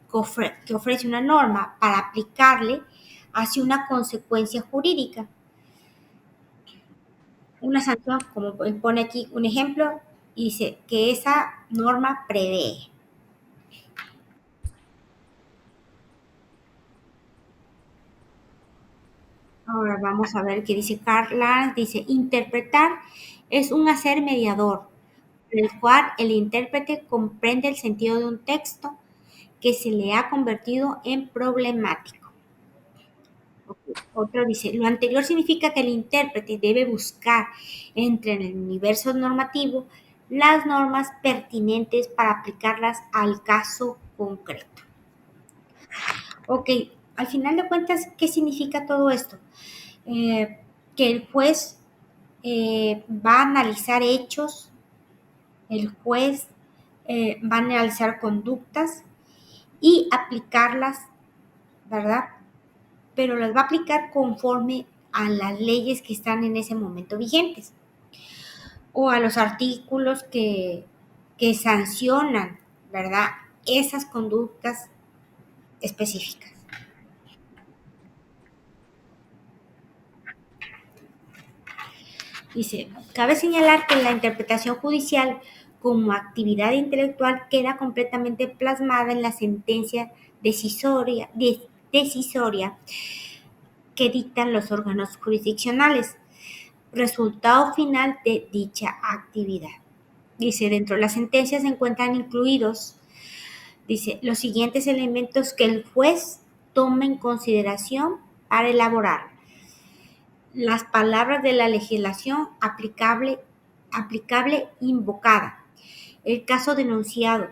que ofrece una norma para aplicarle hacia una consecuencia jurídica. Una sanción, como pone aquí un ejemplo, dice que esa norma prevé. Ahora vamos a ver qué dice Carla. Dice, interpretar es un hacer mediador, por el cual el intérprete comprende el sentido de un texto que se le ha convertido en problemático. Otro dice, lo anterior significa que el intérprete debe buscar entre el universo normativo las normas pertinentes para aplicarlas al caso concreto. Ok, al final de cuentas, ¿qué significa todo esto? Que el juez va a analizar hechos, el juez va a analizar conductas y aplicarlas, ¿verdad? Pero las va a aplicar conforme a las leyes que están en ese momento vigentes o a los artículos que sancionan, ¿verdad? Esas conductas específicas. Dice, cabe señalar que la interpretación judicial como actividad intelectual queda completamente plasmada en la sentencia decisoria que dictan los órganos jurisdiccionales, resultado final de dicha actividad. Dice, dentro de las sentencias se encuentran incluidos, dice, los siguientes elementos que el juez toma en consideración para elaborar las palabras de la legislación aplicable invocada, el caso denunciado,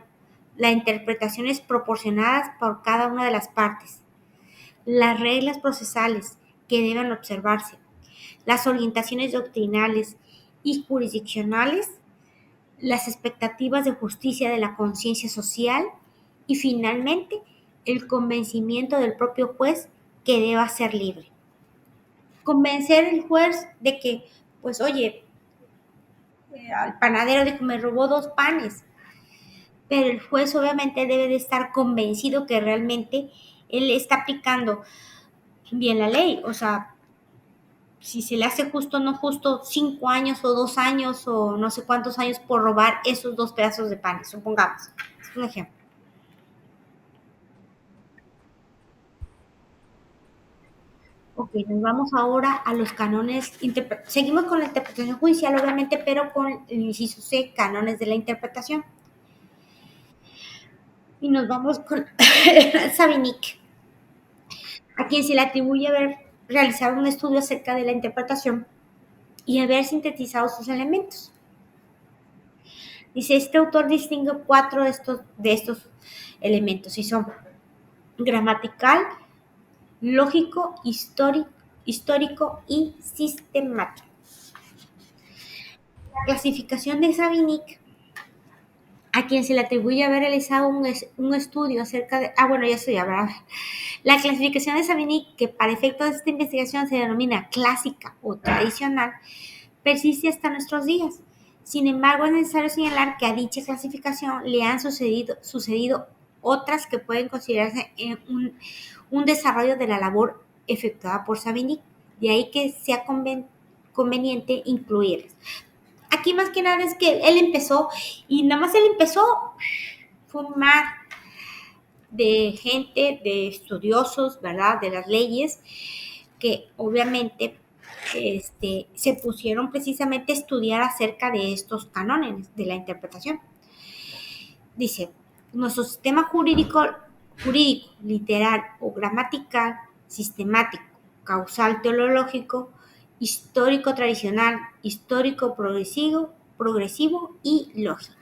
las interpretaciones proporcionadas por cada una de las partes, las reglas procesales que deben observarse, las orientaciones doctrinales y jurisdiccionales, las expectativas de justicia de la conciencia social y finalmente el convencimiento del propio juez que deba ser libre. Convencer al juez de que, pues oye, al panadero de que me robó 2 panes, pero el juez obviamente debe de estar convencido que realmente él está aplicando bien la ley, o sea, si se le hace justo o no justo 5 años o 2 años o no sé cuántos años por robar esos 2 pedazos de pan, supongamos. Es un ejemplo. Ok, nos vamos ahora a los cánones. Seguimos con la interpretación judicial, obviamente, pero con el inciso C, cánones de la interpretación. Y nos vamos con Savinic, a quien se le atribuye haber realizado un estudio acerca de la interpretación y haber sintetizado sus elementos. Dice, este autor distingue 4 de estos elementos y son gramatical, lógico, histórico y sistemático. La clasificación de Savinic, a quien se le atribuye haber realizado un estudio acerca de... bueno, ya estoy hablando. La clasificación de Savinic, que para efectos de esta investigación se denomina clásica o tradicional, persiste hasta nuestros días. Sin embargo, es necesario señalar que a dicha clasificación le han sucedido otras que pueden considerarse un desarrollo de la labor efectuada por Savinic. De ahí que se ha conveniente incluirlas. Aquí más que nada es que él empezó y nada más él empezó, fue un mar de gente, de estudiosos, ¿verdad? De las leyes, que obviamente se pusieron precisamente a estudiar acerca de estos cánones de la interpretación. Dice, nuestro sistema jurídico, literal o gramatical, sistemático, causal, teleológico, histórico tradicional, histórico progresivo y lógico.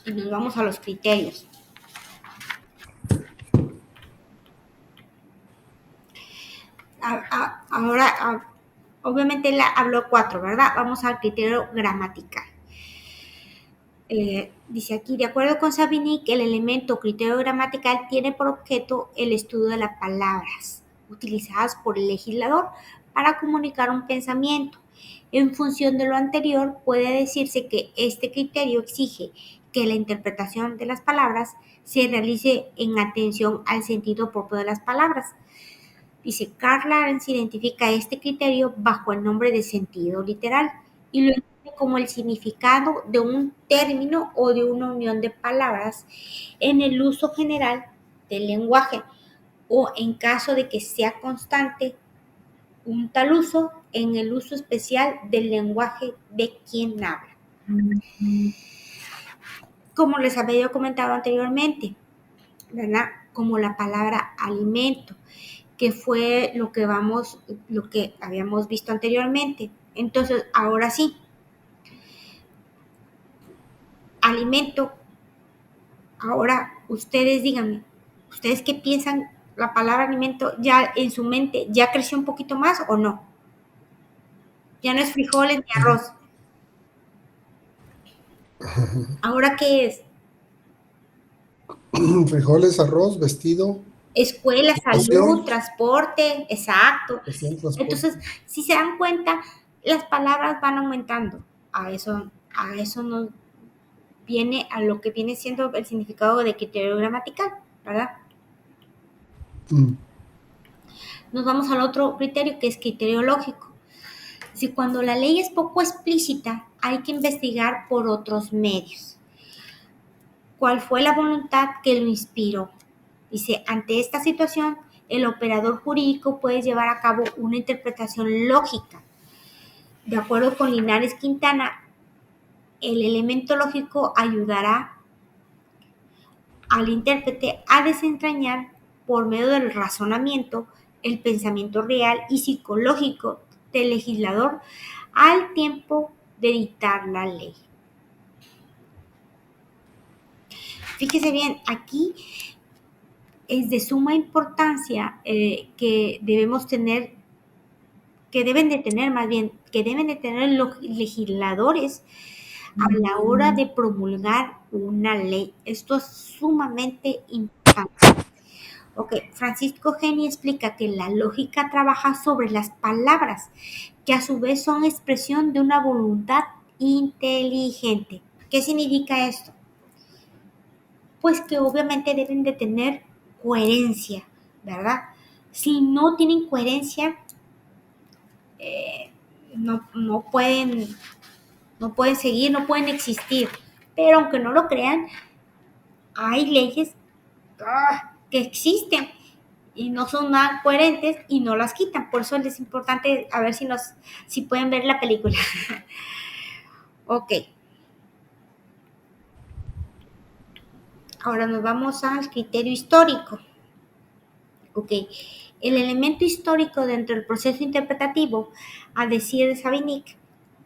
Y nos vamos a los criterios. Ahora, obviamente él habló 4, ¿verdad? Vamos al criterio gramatical. Dice aquí, de acuerdo con Savigny, el elemento criterio gramatical tiene por objeto el estudio de las palabras utilizadas por el legislador para comunicar un pensamiento. En función de lo anterior, puede decirse que este criterio exige que la interpretación de las palabras se realice en atención al sentido propio de las palabras. Dice, Karl Arens identifica este criterio bajo el nombre de sentido literal y lo entiende como el significado de un término o de una unión de palabras en el uso general del lenguaje, o en caso de que sea constante un tal uso en el uso especial del lenguaje de quien habla. Como les había comentado anteriormente, ¿verdad? Como la palabra alimento, que fue lo que habíamos visto anteriormente. Entonces, ahora sí, alimento. Ahora, ustedes díganme, ¿ustedes qué piensan? ¿La palabra alimento ya en su mente ya creció un poquito más o no? Ya no es frijoles ni arroz. ¿Ahora qué es? Frijoles, arroz, vestido, Escuela, salud, educación, transporte, exacto. transporte. Entonces, si se dan cuenta, las palabras van aumentando. A eso nos viene a lo que viene siendo el significado de criterio gramatical, ¿verdad? Nos vamos al otro criterio, que es criterio lógico. Si cuando la ley es poco explícita, hay que investigar por otros medios. ¿Cuál fue la voluntad que lo inspiró? Dice, ante esta situación, el operador jurídico puede llevar a cabo una interpretación lógica. De acuerdo con Linares Quintana, el elemento lógico ayudará al intérprete a desentrañar por medio del razonamiento el pensamiento real y psicológico del legislador al tiempo de dictar la ley. Fíjese bien, aquí es de suma importancia que deben de tener los legisladores a la hora de promulgar una ley. Esto es sumamente importante. Ok, Francisco Geni explica que la lógica trabaja sobre las palabras, que a su vez son expresión de una voluntad inteligente. ¿Qué significa esto? Pues que obviamente deben de tener coherencia, ¿verdad? Si no tienen coherencia, no pueden seguir, no pueden existir. Pero aunque no lo crean, hay leyes que existen y no son nada coherentes y no las quitan. Por eso es importante a ver si pueden ver la película. Ok. Ahora nos vamos al criterio histórico. Ok. El elemento histórico dentro del proceso interpretativo, a decir de Savigny,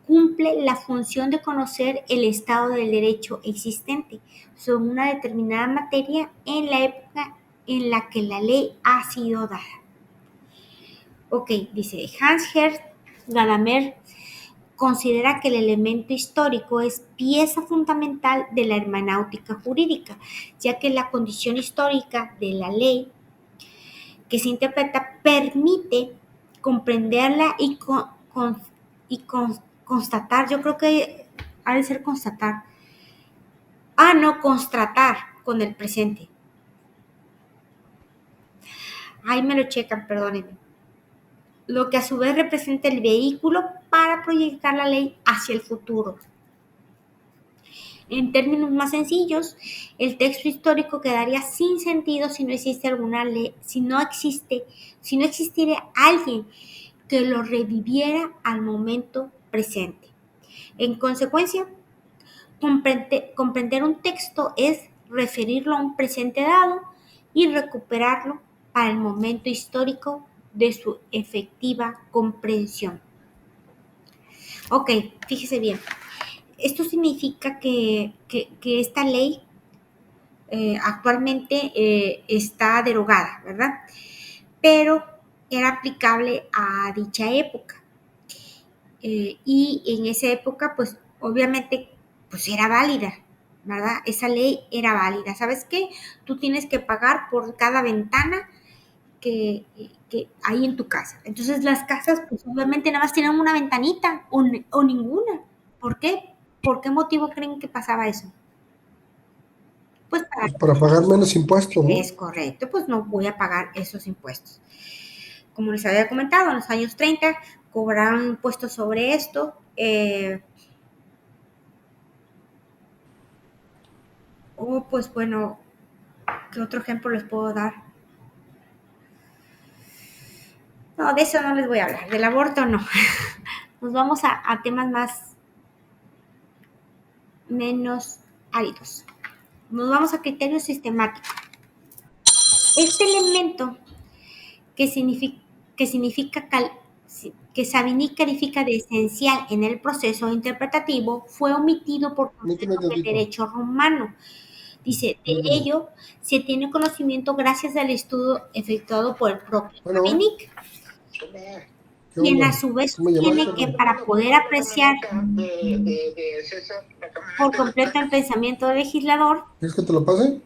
cumple la función de conocer el estado del derecho existente sobre una determinada materia en la época en la que la ley ha sido dada. Ok, dice Hans-Gerd Gadamer considera que el elemento histórico es pieza fundamental de la hermenéutica jurídica, ya que la condición histórica de la ley que se interpreta permite comprenderla y constatar. Yo creo que ha de ser constatar. No, constatar con el presente. Ahí me lo checan, perdónenme. Lo que a su vez representa el vehículo para proyectar la ley hacia el futuro. En términos más sencillos, el texto histórico quedaría sin sentido si no existe alguna ley, si no existiera alguien que lo reviviera al momento presente. En consecuencia, comprender un texto es referirlo a un presente dado y recuperarlo para el momento histórico de su efectiva comprensión. Ok, fíjese bien. Esto significa que esta ley actualmente está derogada, ¿verdad? Pero era aplicable a dicha época. Y en esa época, pues obviamente, pues era válida, ¿verdad? Esa ley era válida. ¿Sabes qué? Tú tienes que pagar por cada ventana que hay en tu casa. Entonces las casas, pues obviamente nada más tienen una ventanita o ninguna. ¿Por qué? ¿Por qué motivo creen que pasaba eso? Pues Pues para pagar menos impuestos, ¿no? es correcto, pues no voy a pagar esos impuestos. Como les había comentado, en los años 30 cobraron impuestos sobre esto. Pues bueno, ¿qué otro ejemplo les puedo dar? No, de eso no les voy a hablar, del aborto no. Nos vamos a temas menos áridos. Nos vamos a criterios sistemáticos. Este elemento que Savigny califica de esencial en el proceso interpretativo fue omitido por conceptos del derecho romano. Dice, de ello se tiene conocimiento gracias al estudio efectuado por el propio Savigny, quien a su vez tiene que para poder apreciar por completo el pensamiento del legislador. ¿Quieres que te lo pase?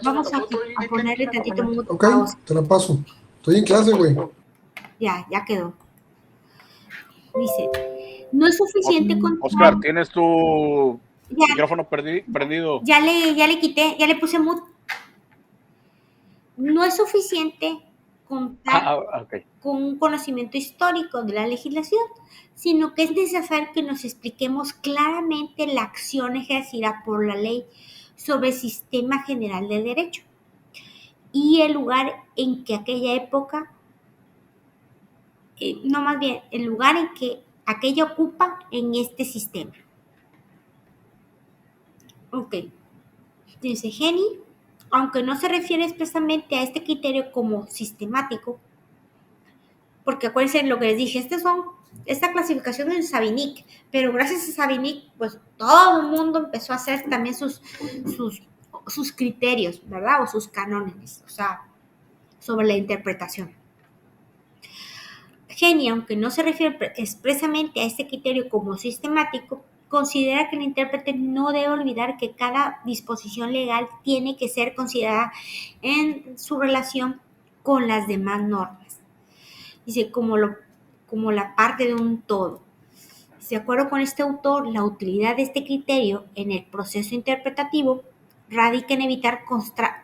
Vamos a ponerle tantito mucho Ok, te la paso. Estoy en clase, güey. Ya quedó. Dice, no es suficiente con... Oscar, ¿tienes tu micrófono prendido? Ya le quité, ya le puse mute. No es suficiente contar con un conocimiento histórico de la legislación, sino que es necesario que nos expliquemos claramente la acción ejercida por la ley sobre el sistema general del derecho y el lugar en que aquella época, no más bien, el lugar en que aquella ocupa en este sistema. Ok, dice Geni, aunque no se refiere expresamente a este criterio como sistemático, porque acuérdense lo que les dije, esta clasificación es de Savigny, pero gracias a Savigny, pues todo el mundo empezó a hacer también sus criterios, ¿verdad? O sus cánones, o sea, sobre la interpretación. Geni, aunque no se refiere expresamente a este criterio como sistemático, considera que el intérprete no debe olvidar que cada disposición legal tiene que ser considerada en su relación con las demás normas. Dice, como la parte de un todo. De acuerdo con este autor, la utilidad de este criterio en el proceso interpretativo radica en evitar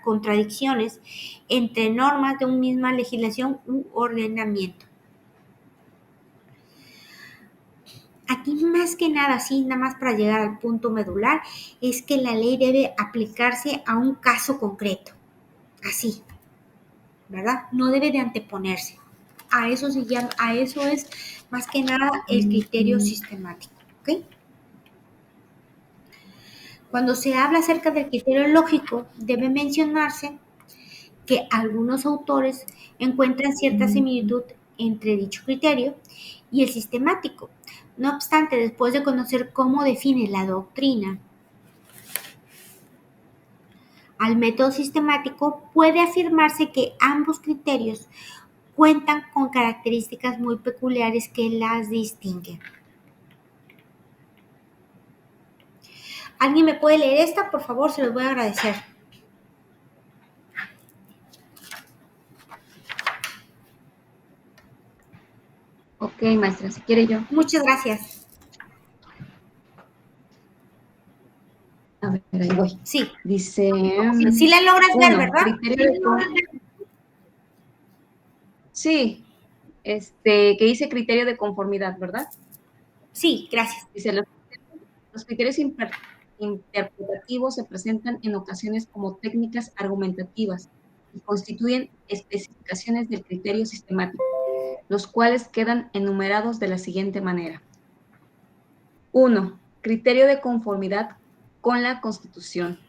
contradicciones entre normas de una misma legislación u ordenamiento. Aquí más que nada, así nada más para llegar al punto medular, es que la ley debe aplicarse a un caso concreto, así, ¿verdad? No debe de anteponerse. A eso es más que nada el criterio sistemático, ¿ok? Cuando se habla acerca del criterio lógico, debe mencionarse que algunos autores encuentran cierta similitud entre dicho criterio y el sistemático. No obstante, después de conocer cómo define la doctrina al método sistemático, puede afirmarse que ambos criterios cuentan con características muy peculiares que las distinguen. ¿Alguien me puede leer esta? Por favor, se los voy a agradecer. Ok, maestra, si quiere yo. Muchas gracias. A ver, ahí voy. Sí. Dice... Sí la logras ver, ¿verdad? Criterio Sí, que dice criterio de conformidad, ¿verdad? Sí, gracias. Dice, los criterios interpretativos se presentan en ocasiones como técnicas argumentativas y constituyen especificaciones del criterio sistemático, los cuales quedan enumerados de la siguiente manera. 1. Criterio de conformidad con la Constitución.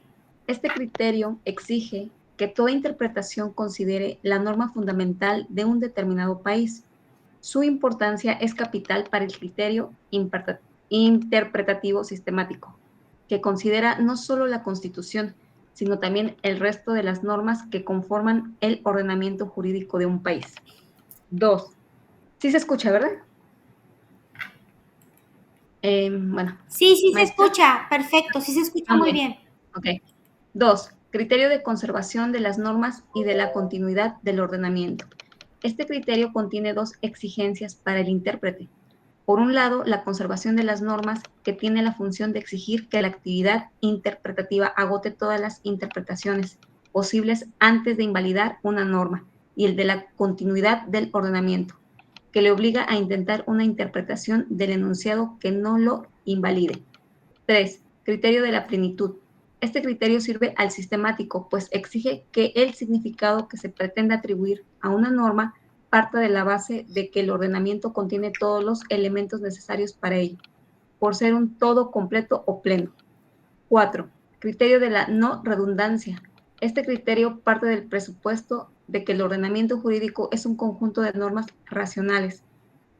Este criterio exige que toda interpretación considere la norma fundamental de un determinado país. Su importancia es capital para el criterio interpretativo sistemático, que considera no solo la Constitución, sino también el resto de las normas que conforman el ordenamiento jurídico de un país. 2. Sí se escucha, ¿verdad? Bueno. Sí, sí se Maestra. escucha, perfecto, sí se escucha muy bien. Ok. 2. Criterio de conservación de las normas y de la continuidad del ordenamiento. Este criterio contiene dos exigencias para el intérprete. Por un lado, la conservación de las normas, que tiene la función de exigir que la actividad interpretativa agote todas las interpretaciones posibles antes de invalidar una norma, y el de la continuidad del ordenamiento, que le obliga a intentar una interpretación del enunciado que no lo invalide. 3. Criterio de la plenitud. Este criterio sirve al sistemático, pues exige que el significado que se pretende atribuir a una norma parta de la base de que el ordenamiento contiene todos los elementos necesarios para ello, por ser un todo completo o pleno. 4. Criterio de la no redundancia. Este criterio parte del presupuesto de que el ordenamiento jurídico es un conjunto de normas racionales,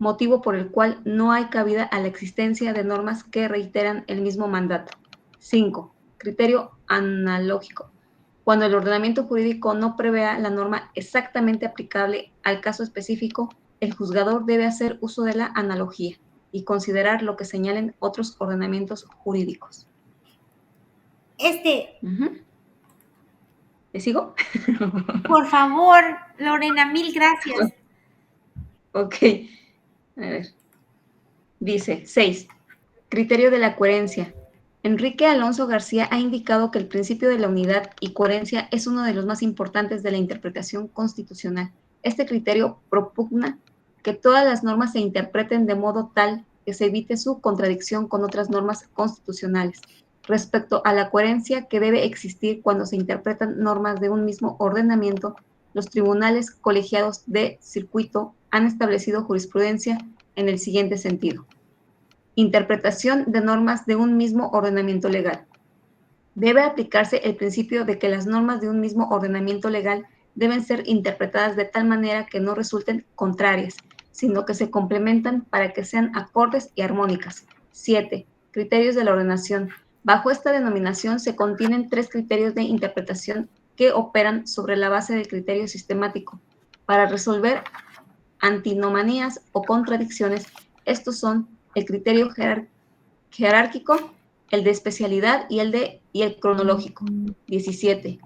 motivo por el cual no hay cabida a la existencia de normas que reiteran el mismo mandato. 5. Criterio analógico. Cuando el ordenamiento jurídico no prevea la norma exactamente aplicable al caso específico, el juzgador debe hacer uso de la analogía y considerar lo que señalen otros ordenamientos jurídicos. ¿Le sigo? Por favor, Lorena, mil gracias. Ok. A ver. Dice, 6. Criterio de la coherencia. Enrique Alonso García ha indicado que el principio de la unidad y coherencia es uno de los más importantes de la interpretación constitucional. Este criterio propugna que todas las normas se interpreten de modo tal que se evite su contradicción con otras normas constitucionales. Respecto a la coherencia que debe existir cuando se interpretan normas de un mismo ordenamiento, los tribunales colegiados de circuito han establecido jurisprudencia en el siguiente sentido. Interpretación de normas de un mismo ordenamiento legal. Debe aplicarse el principio de que las normas de un mismo ordenamiento legal deben ser interpretadas de tal manera que no resulten contrarias, sino que se complementan para que sean acordes y armónicas. 7. Criterios de la ordenación. Bajo esta denominación se contienen 3 criterios de interpretación que operan sobre la base del criterio sistemático. Para resolver antinomanías o contradicciones, estos son el criterio jerárquico, el de especialidad y el cronológico. 17.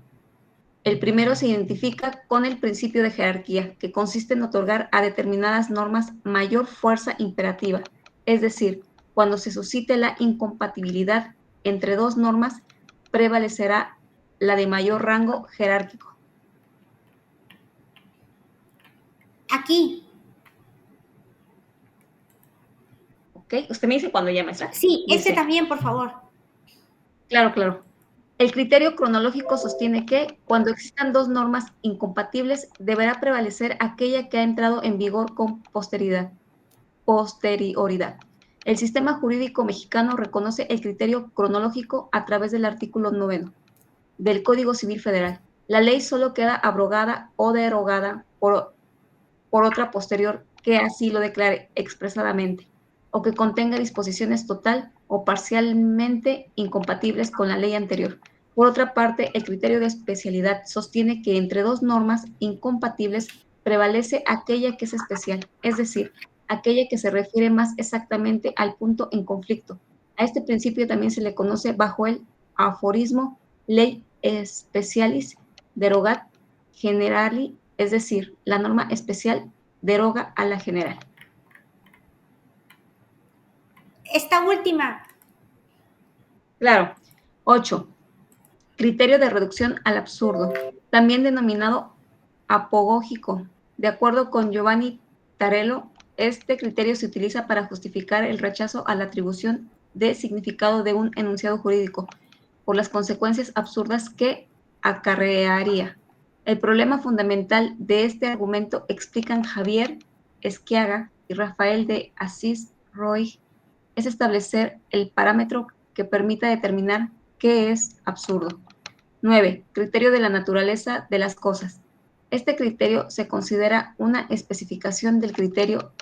El primero se identifica con el principio de jerarquía, que consiste en otorgar a determinadas normas mayor fuerza imperativa, es decir, cuando se suscite la incompatibilidad entre dos normas, prevalecerá la de mayor rango jerárquico. Aquí. ¿Ok? Usted me dice cuando ya, maestra. Sí, también, por favor. Claro. El criterio cronológico sostiene que, cuando existan dos normas incompatibles, deberá prevalecer aquella que ha entrado en vigor con posterioridad. El sistema jurídico mexicano reconoce el criterio cronológico a través del artículo 9 del Código Civil Federal. La ley solo queda abrogada o derogada por otra posterior que así lo declare expresadamente, o que contenga disposiciones total o parcialmente incompatibles con la ley anterior. Por otra parte, el criterio de especialidad sostiene que entre dos normas incompatibles prevalece aquella que es especial, es decir, aquella que se refiere más exactamente al punto en conflicto. A este principio también se le conoce bajo el aforismo ley specialis derogat generali, es decir, la norma especial deroga a la general. Esta última. Claro. 8. Criterio de reducción al absurdo, también denominado apogógico. De acuerdo con Giovanni Tarello, este criterio se utiliza para justificar el rechazo a la atribución de significado de un enunciado jurídico por las consecuencias absurdas que acarrearía. El problema fundamental de este argumento explican Javier Esquiaga y Rafael de Asís Roig es establecer el parámetro que permita determinar qué es absurdo. 9. Criterio de la naturaleza de las cosas. Este criterio se considera una especificación del criterio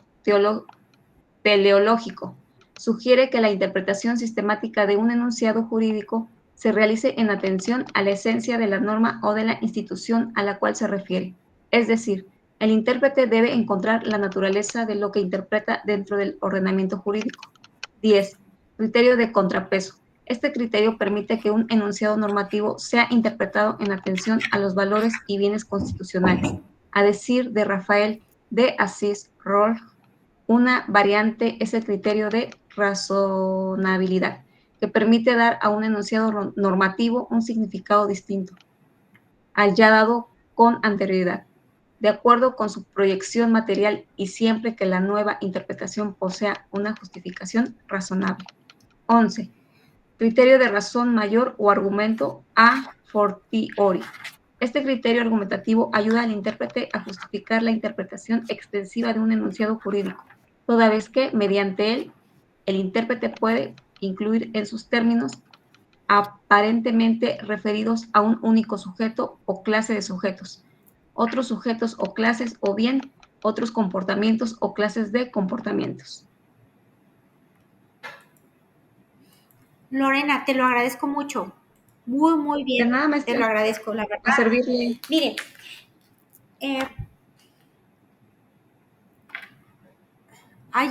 teleológico. Sugiere que la interpretación sistemática de un enunciado jurídico se realice en atención a la esencia de la norma o de la institución a la cual se refiere. Es decir, el intérprete debe encontrar la naturaleza de lo que interpreta dentro del ordenamiento jurídico. 10. Criterio de contrapeso. Este criterio permite que un enunciado normativo sea interpretado en atención a los valores y bienes constitucionales. A decir de Rafael de Asís Roig, una variante es el criterio de razonabilidad, que permite dar a un enunciado normativo un significado distinto al ya dado con anterioridad, de acuerdo con su proyección material y siempre que la nueva interpretación posea una justificación razonable. 11. Criterio de razón mayor o argumento a fortiori. Este criterio argumentativo ayuda al intérprete a justificar la interpretación extensiva de un enunciado jurídico, toda vez que, mediante él, el intérprete puede incluir en sus términos aparentemente referidos a un único sujeto o clase de sujetos, otros sujetos o clases o bien otros comportamientos o clases de comportamientos. Lorena, te lo agradezco mucho. Muy, muy bien. De nada, Te maestra. lo agradezco, la verdad. A servirle. Miren,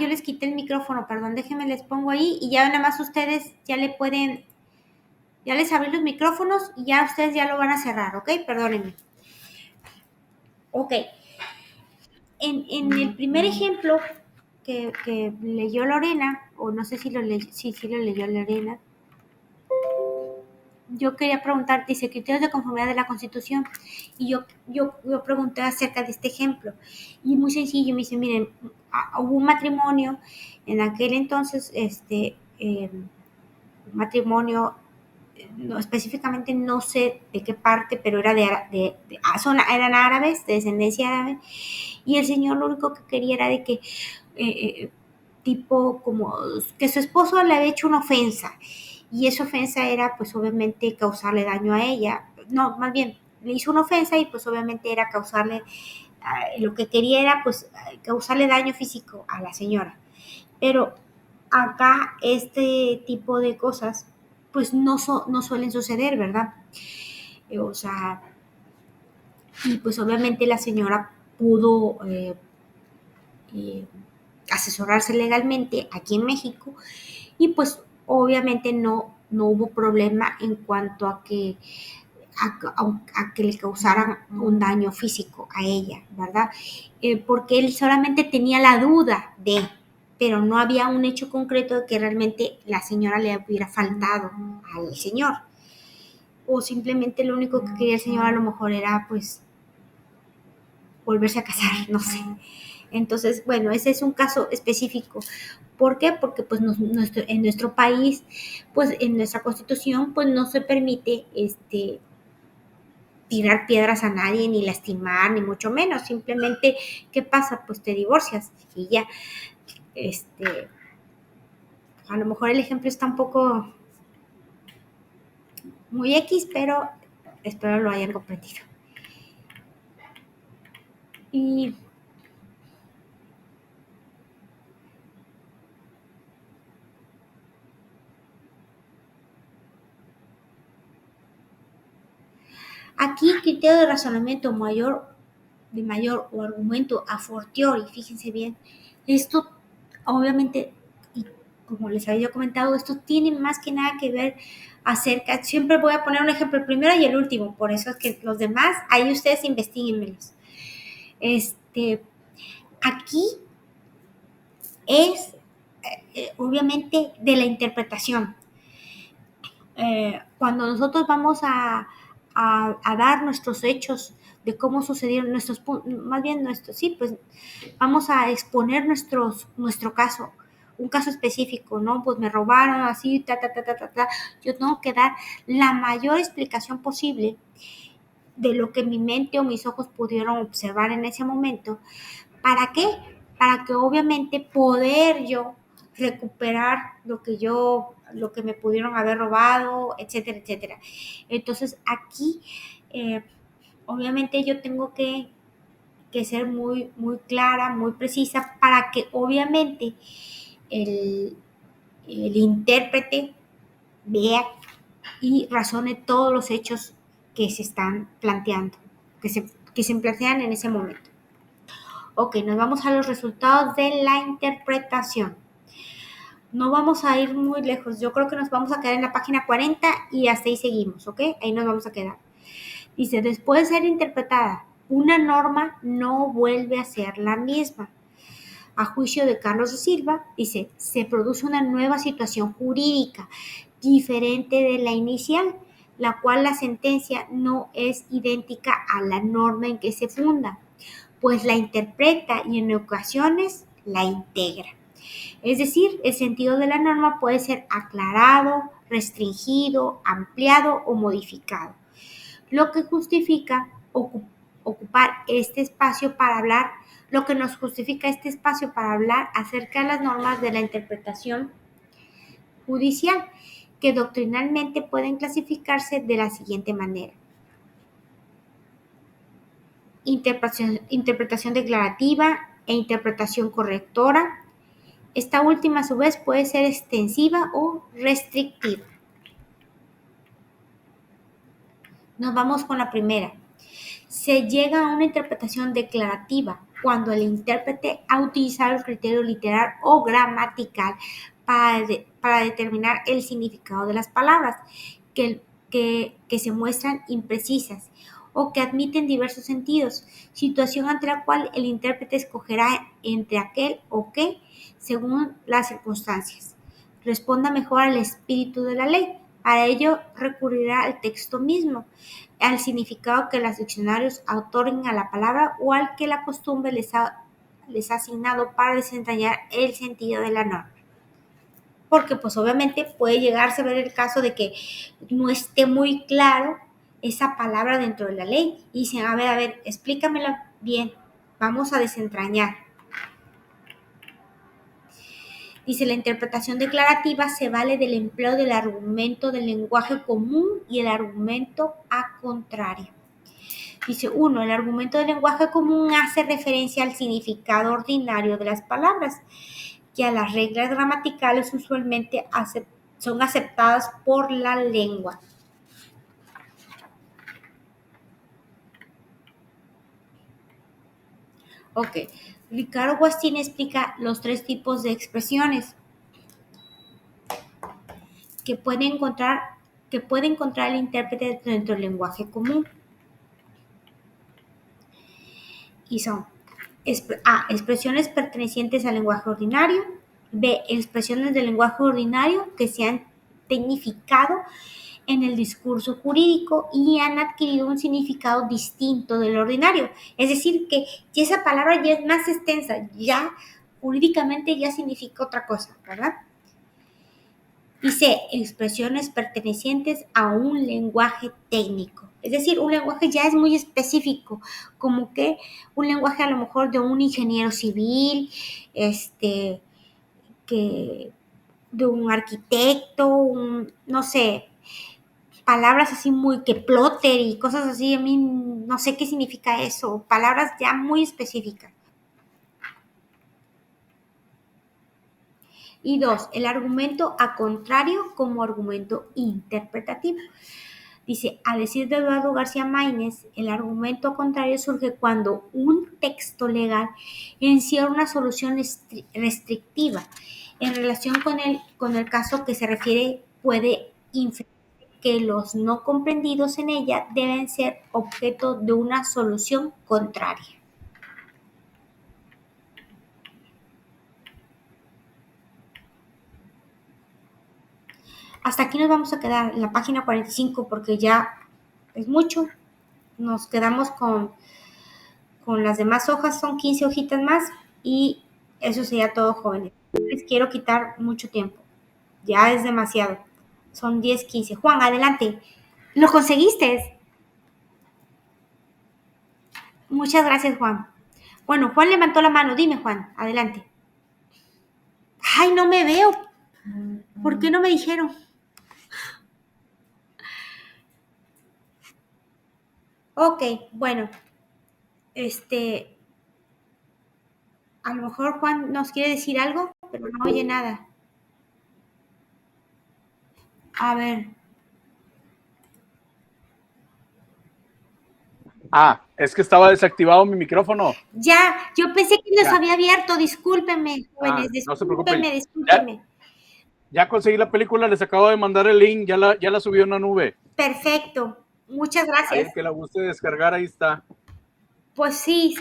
yo les quité el micrófono, perdón, déjenme les pongo ahí y ya nada más ustedes ya le pueden, ya les abrí los micrófonos y ya ustedes ya lo van a cerrar, ¿ok? Perdónenme. Ok. En el primer ejemplo que leyó Lorena, o no sé si lo leyó Lorena, yo quería preguntar, dice, criterios de conformidad de la Constitución, y yo pregunté acerca de este ejemplo, y muy sencillo, me dice, miren, hubo un matrimonio, en aquel entonces, matrimonio, no, específicamente no sé de qué parte, pero era eran árabes, de descendencia árabe, y el señor lo único que quería era de que, tipo, como que su esposo le había hecho una ofensa, y esa ofensa era, pues, obviamente, causarle daño a ella. No, más bien, le hizo una ofensa y, pues, obviamente, era causarle, lo que quería era, pues, causarle daño físico a la señora. Pero acá, este tipo de cosas, pues, no suelen suceder, ¿verdad? O sea, y, pues, obviamente, la señora pudo asesorarse legalmente aquí en México y pues obviamente no hubo problema en cuanto a que le causaran un daño físico a ella, ¿verdad? Porque él solamente tenía la duda pero no había un hecho concreto de que realmente la señora le hubiera faltado al señor. O simplemente lo único que quería el señor a lo mejor era pues volverse a casar, no sé. Entonces, bueno, ese es un caso específico. ¿Por qué? Porque pues en nuestro país, pues en nuestra constitución, pues no se permite tirar piedras a nadie, ni lastimar, ni mucho menos. Simplemente, ¿qué pasa? Pues te divorcias y ya. A lo mejor el ejemplo está un poco muy X, pero espero lo hayan comprendido. Y aquí, criterio de razonamiento de mayor o argumento a fortiori, fíjense bien, esto obviamente, y como les había comentado, esto tiene más que nada que ver acerca, siempre voy a poner un ejemplo, el primero y el último, por eso es que los demás, ahí ustedes investiguenmelos. Aquí es, obviamente, de la interpretación. Cuando nosotros vamos a a dar nuestros hechos de cómo sucedieron más bien sí, pues vamos a exponer nuestro caso, un caso específico, ¿no? Pues me robaron así, Yo tengo que dar la mayor explicación posible de lo que mi mente o mis ojos pudieron observar en ese momento. ¿Para qué? Para que obviamente poder yo recuperar lo que me pudieron haber robado, etcétera, etcétera. Entonces aquí, obviamente yo tengo que ser muy, muy clara, muy precisa, para que obviamente el intérprete vea y razone todos los hechos que se están planteando, que se plantean en ese momento. Ok, nos vamos a los resultados de la interpretación. No vamos a ir muy lejos. Yo creo que nos vamos a quedar en la página 40 y hasta ahí seguimos, ¿ok? Ahí nos vamos a quedar. Dice, después de ser interpretada, una norma no vuelve a ser la misma. A juicio de Carlos de Silva, dice, se produce una nueva situación jurídica diferente de la inicial, la cual la sentencia no es idéntica a la norma en que se funda, pues la interpreta y en ocasiones la integra. Es decir, el sentido de la norma puede ser aclarado, restringido, ampliado o modificado, lo que justifica ocupar este espacio para hablar, lo que nos justifica este espacio para hablar acerca de las normas de la interpretación judicial, que doctrinalmente pueden clasificarse de la siguiente manera. Interpretación declarativa e interpretación correctora. Esta última, a su vez, puede ser extensiva o restrictiva. Nos vamos con la primera. Se llega a una interpretación declarativa cuando el intérprete ha utilizado el criterio literal o gramatical para determinar el significado de las palabras que se muestran imprecisas o que admiten diversos sentidos, situación ante la cual el intérprete escogerá entre aquel o que, según las circunstancias, responda mejor al espíritu de la ley. Para ello recurrirá al texto mismo, al significado que los diccionarios otorguen a la palabra o al que la costumbre les ha asignado para desentrañar el sentido de la norma. Porque pues obviamente puede llegarse a ver el caso de que no esté muy claro esa palabra dentro de la ley y dicen, a ver, explícamela bien, vamos a desentrañar. Dice, la interpretación declarativa se vale del empleo del argumento del lenguaje común y el argumento a contrario. Dice, 1. El argumento del lenguaje común hace referencia al significado ordinario de las palabras, y a las reglas gramaticales usualmente son aceptadas por la lengua. Ok, Ricardo Guastini explica los 3 tipos de expresiones que puede encontrar el intérprete dentro del lenguaje común. Y son A. Expresiones pertenecientes al lenguaje ordinario. B. Expresiones del lenguaje ordinario que se han tecnificado en el discurso jurídico y han adquirido un significado distinto del ordinario. Es decir, que ya esa palabra ya es más extensa, ya jurídicamente ya significa otra cosa, ¿verdad? Y C. Expresiones pertenecientes a un lenguaje técnico. Es decir, un lenguaje ya es muy específico, como que un lenguaje a lo mejor de un ingeniero civil, que de un arquitecto, no sé, palabras así muy que plotter y cosas así, a mí no sé qué significa eso, palabras ya muy específicas. Y 2, el argumento a contrario como argumento interpretativo. Dice, a decir de Eduardo García Maínez, el argumento contrario surge cuando un texto legal encierra una solución restrictiva. En relación con el caso que se refiere, puede inferir que los no comprendidos en ella deben ser objeto de una solución contraria. Hasta aquí nos vamos a quedar en la página 45 porque ya es mucho. Nos quedamos con las demás hojas, son 15 hojitas más y eso sería todo, jóvenes. Les quiero quitar mucho tiempo. Ya es demasiado. Son 10, 15. Juan, adelante. ¿Lo conseguiste? Muchas gracias, Juan. Bueno, Juan levantó la mano. Dime, Juan, adelante. Ay, no me veo. ¿Por qué no me dijeron? Ok, bueno. A lo mejor Juan nos quiere decir algo, pero no oye nada. A ver. Es que estaba desactivado mi micrófono. Ya, yo pensé que los Ya. había abierto. Discúlpenme, jóvenes. No se preocupen. Discúlpenme. Ya conseguí la película, les acabo de mandar el link, ya la subí a una nube. Perfecto. Muchas Ahí gracias. el que la guste descargar, ahí está. Pues sí,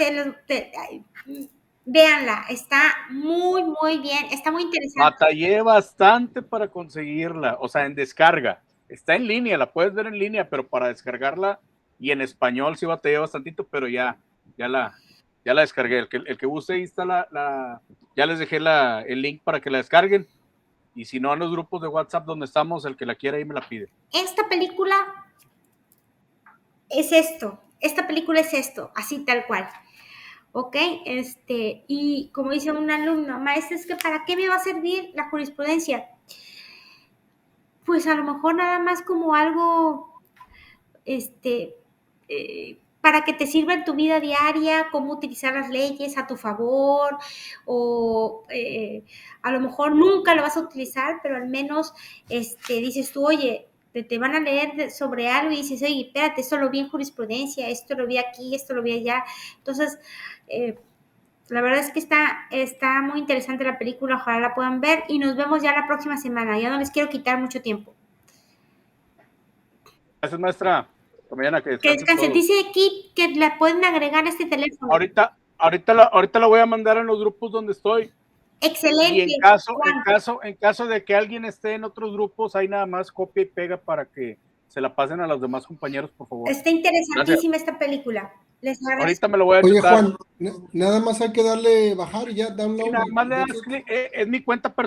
véanla. Está muy, muy bien. Está muy interesante. Batallé bastante para conseguirla, o sea, en descarga. Está en línea, la puedes ver en línea, pero para descargarla y en español sí batallé bastantito, pero ya la descargué. El que guste, ahí está ya les dejé el link para que la descarguen. Y si no, en los grupos de WhatsApp donde estamos, el que la quiera ahí me la pide. Esta película es esto. Esta película es esto, así tal cual. ¿Ok? Y como dice un alumno, maestra, es que ¿para qué me va a servir la jurisprudencia? Pues a lo mejor nada más como algo, para que te sirva en tu vida diaria, cómo utilizar las leyes a tu favor, o a lo mejor nunca lo vas a utilizar, pero al menos dices tú, oye, te van a leer sobre algo y dices, oye, espérate, esto lo vi en jurisprudencia, esto lo vi aquí, esto lo vi allá. Entonces, la verdad es que está muy interesante la película, ojalá la puedan ver y nos vemos ya la próxima semana. Ya no les quiero quitar mucho tiempo. Gracias, maestra. Hasta mañana, que Que descansen descanse. todos. Dice aquí que la pueden agregar a este teléfono. Ahorita la voy a mandar en los grupos donde estoy. Excelente. Y en caso de que alguien esté en otros grupos, ahí nada más copia y pega para que se la pasen a los demás compañeros, por favor. Está interesantísima esta película. Les agradezco. Ahorita me lo voy a Oye, chutar. Juan, nada más hay que darle bajar y ya download. Sí, nada más le das clic, es mi cuenta personal.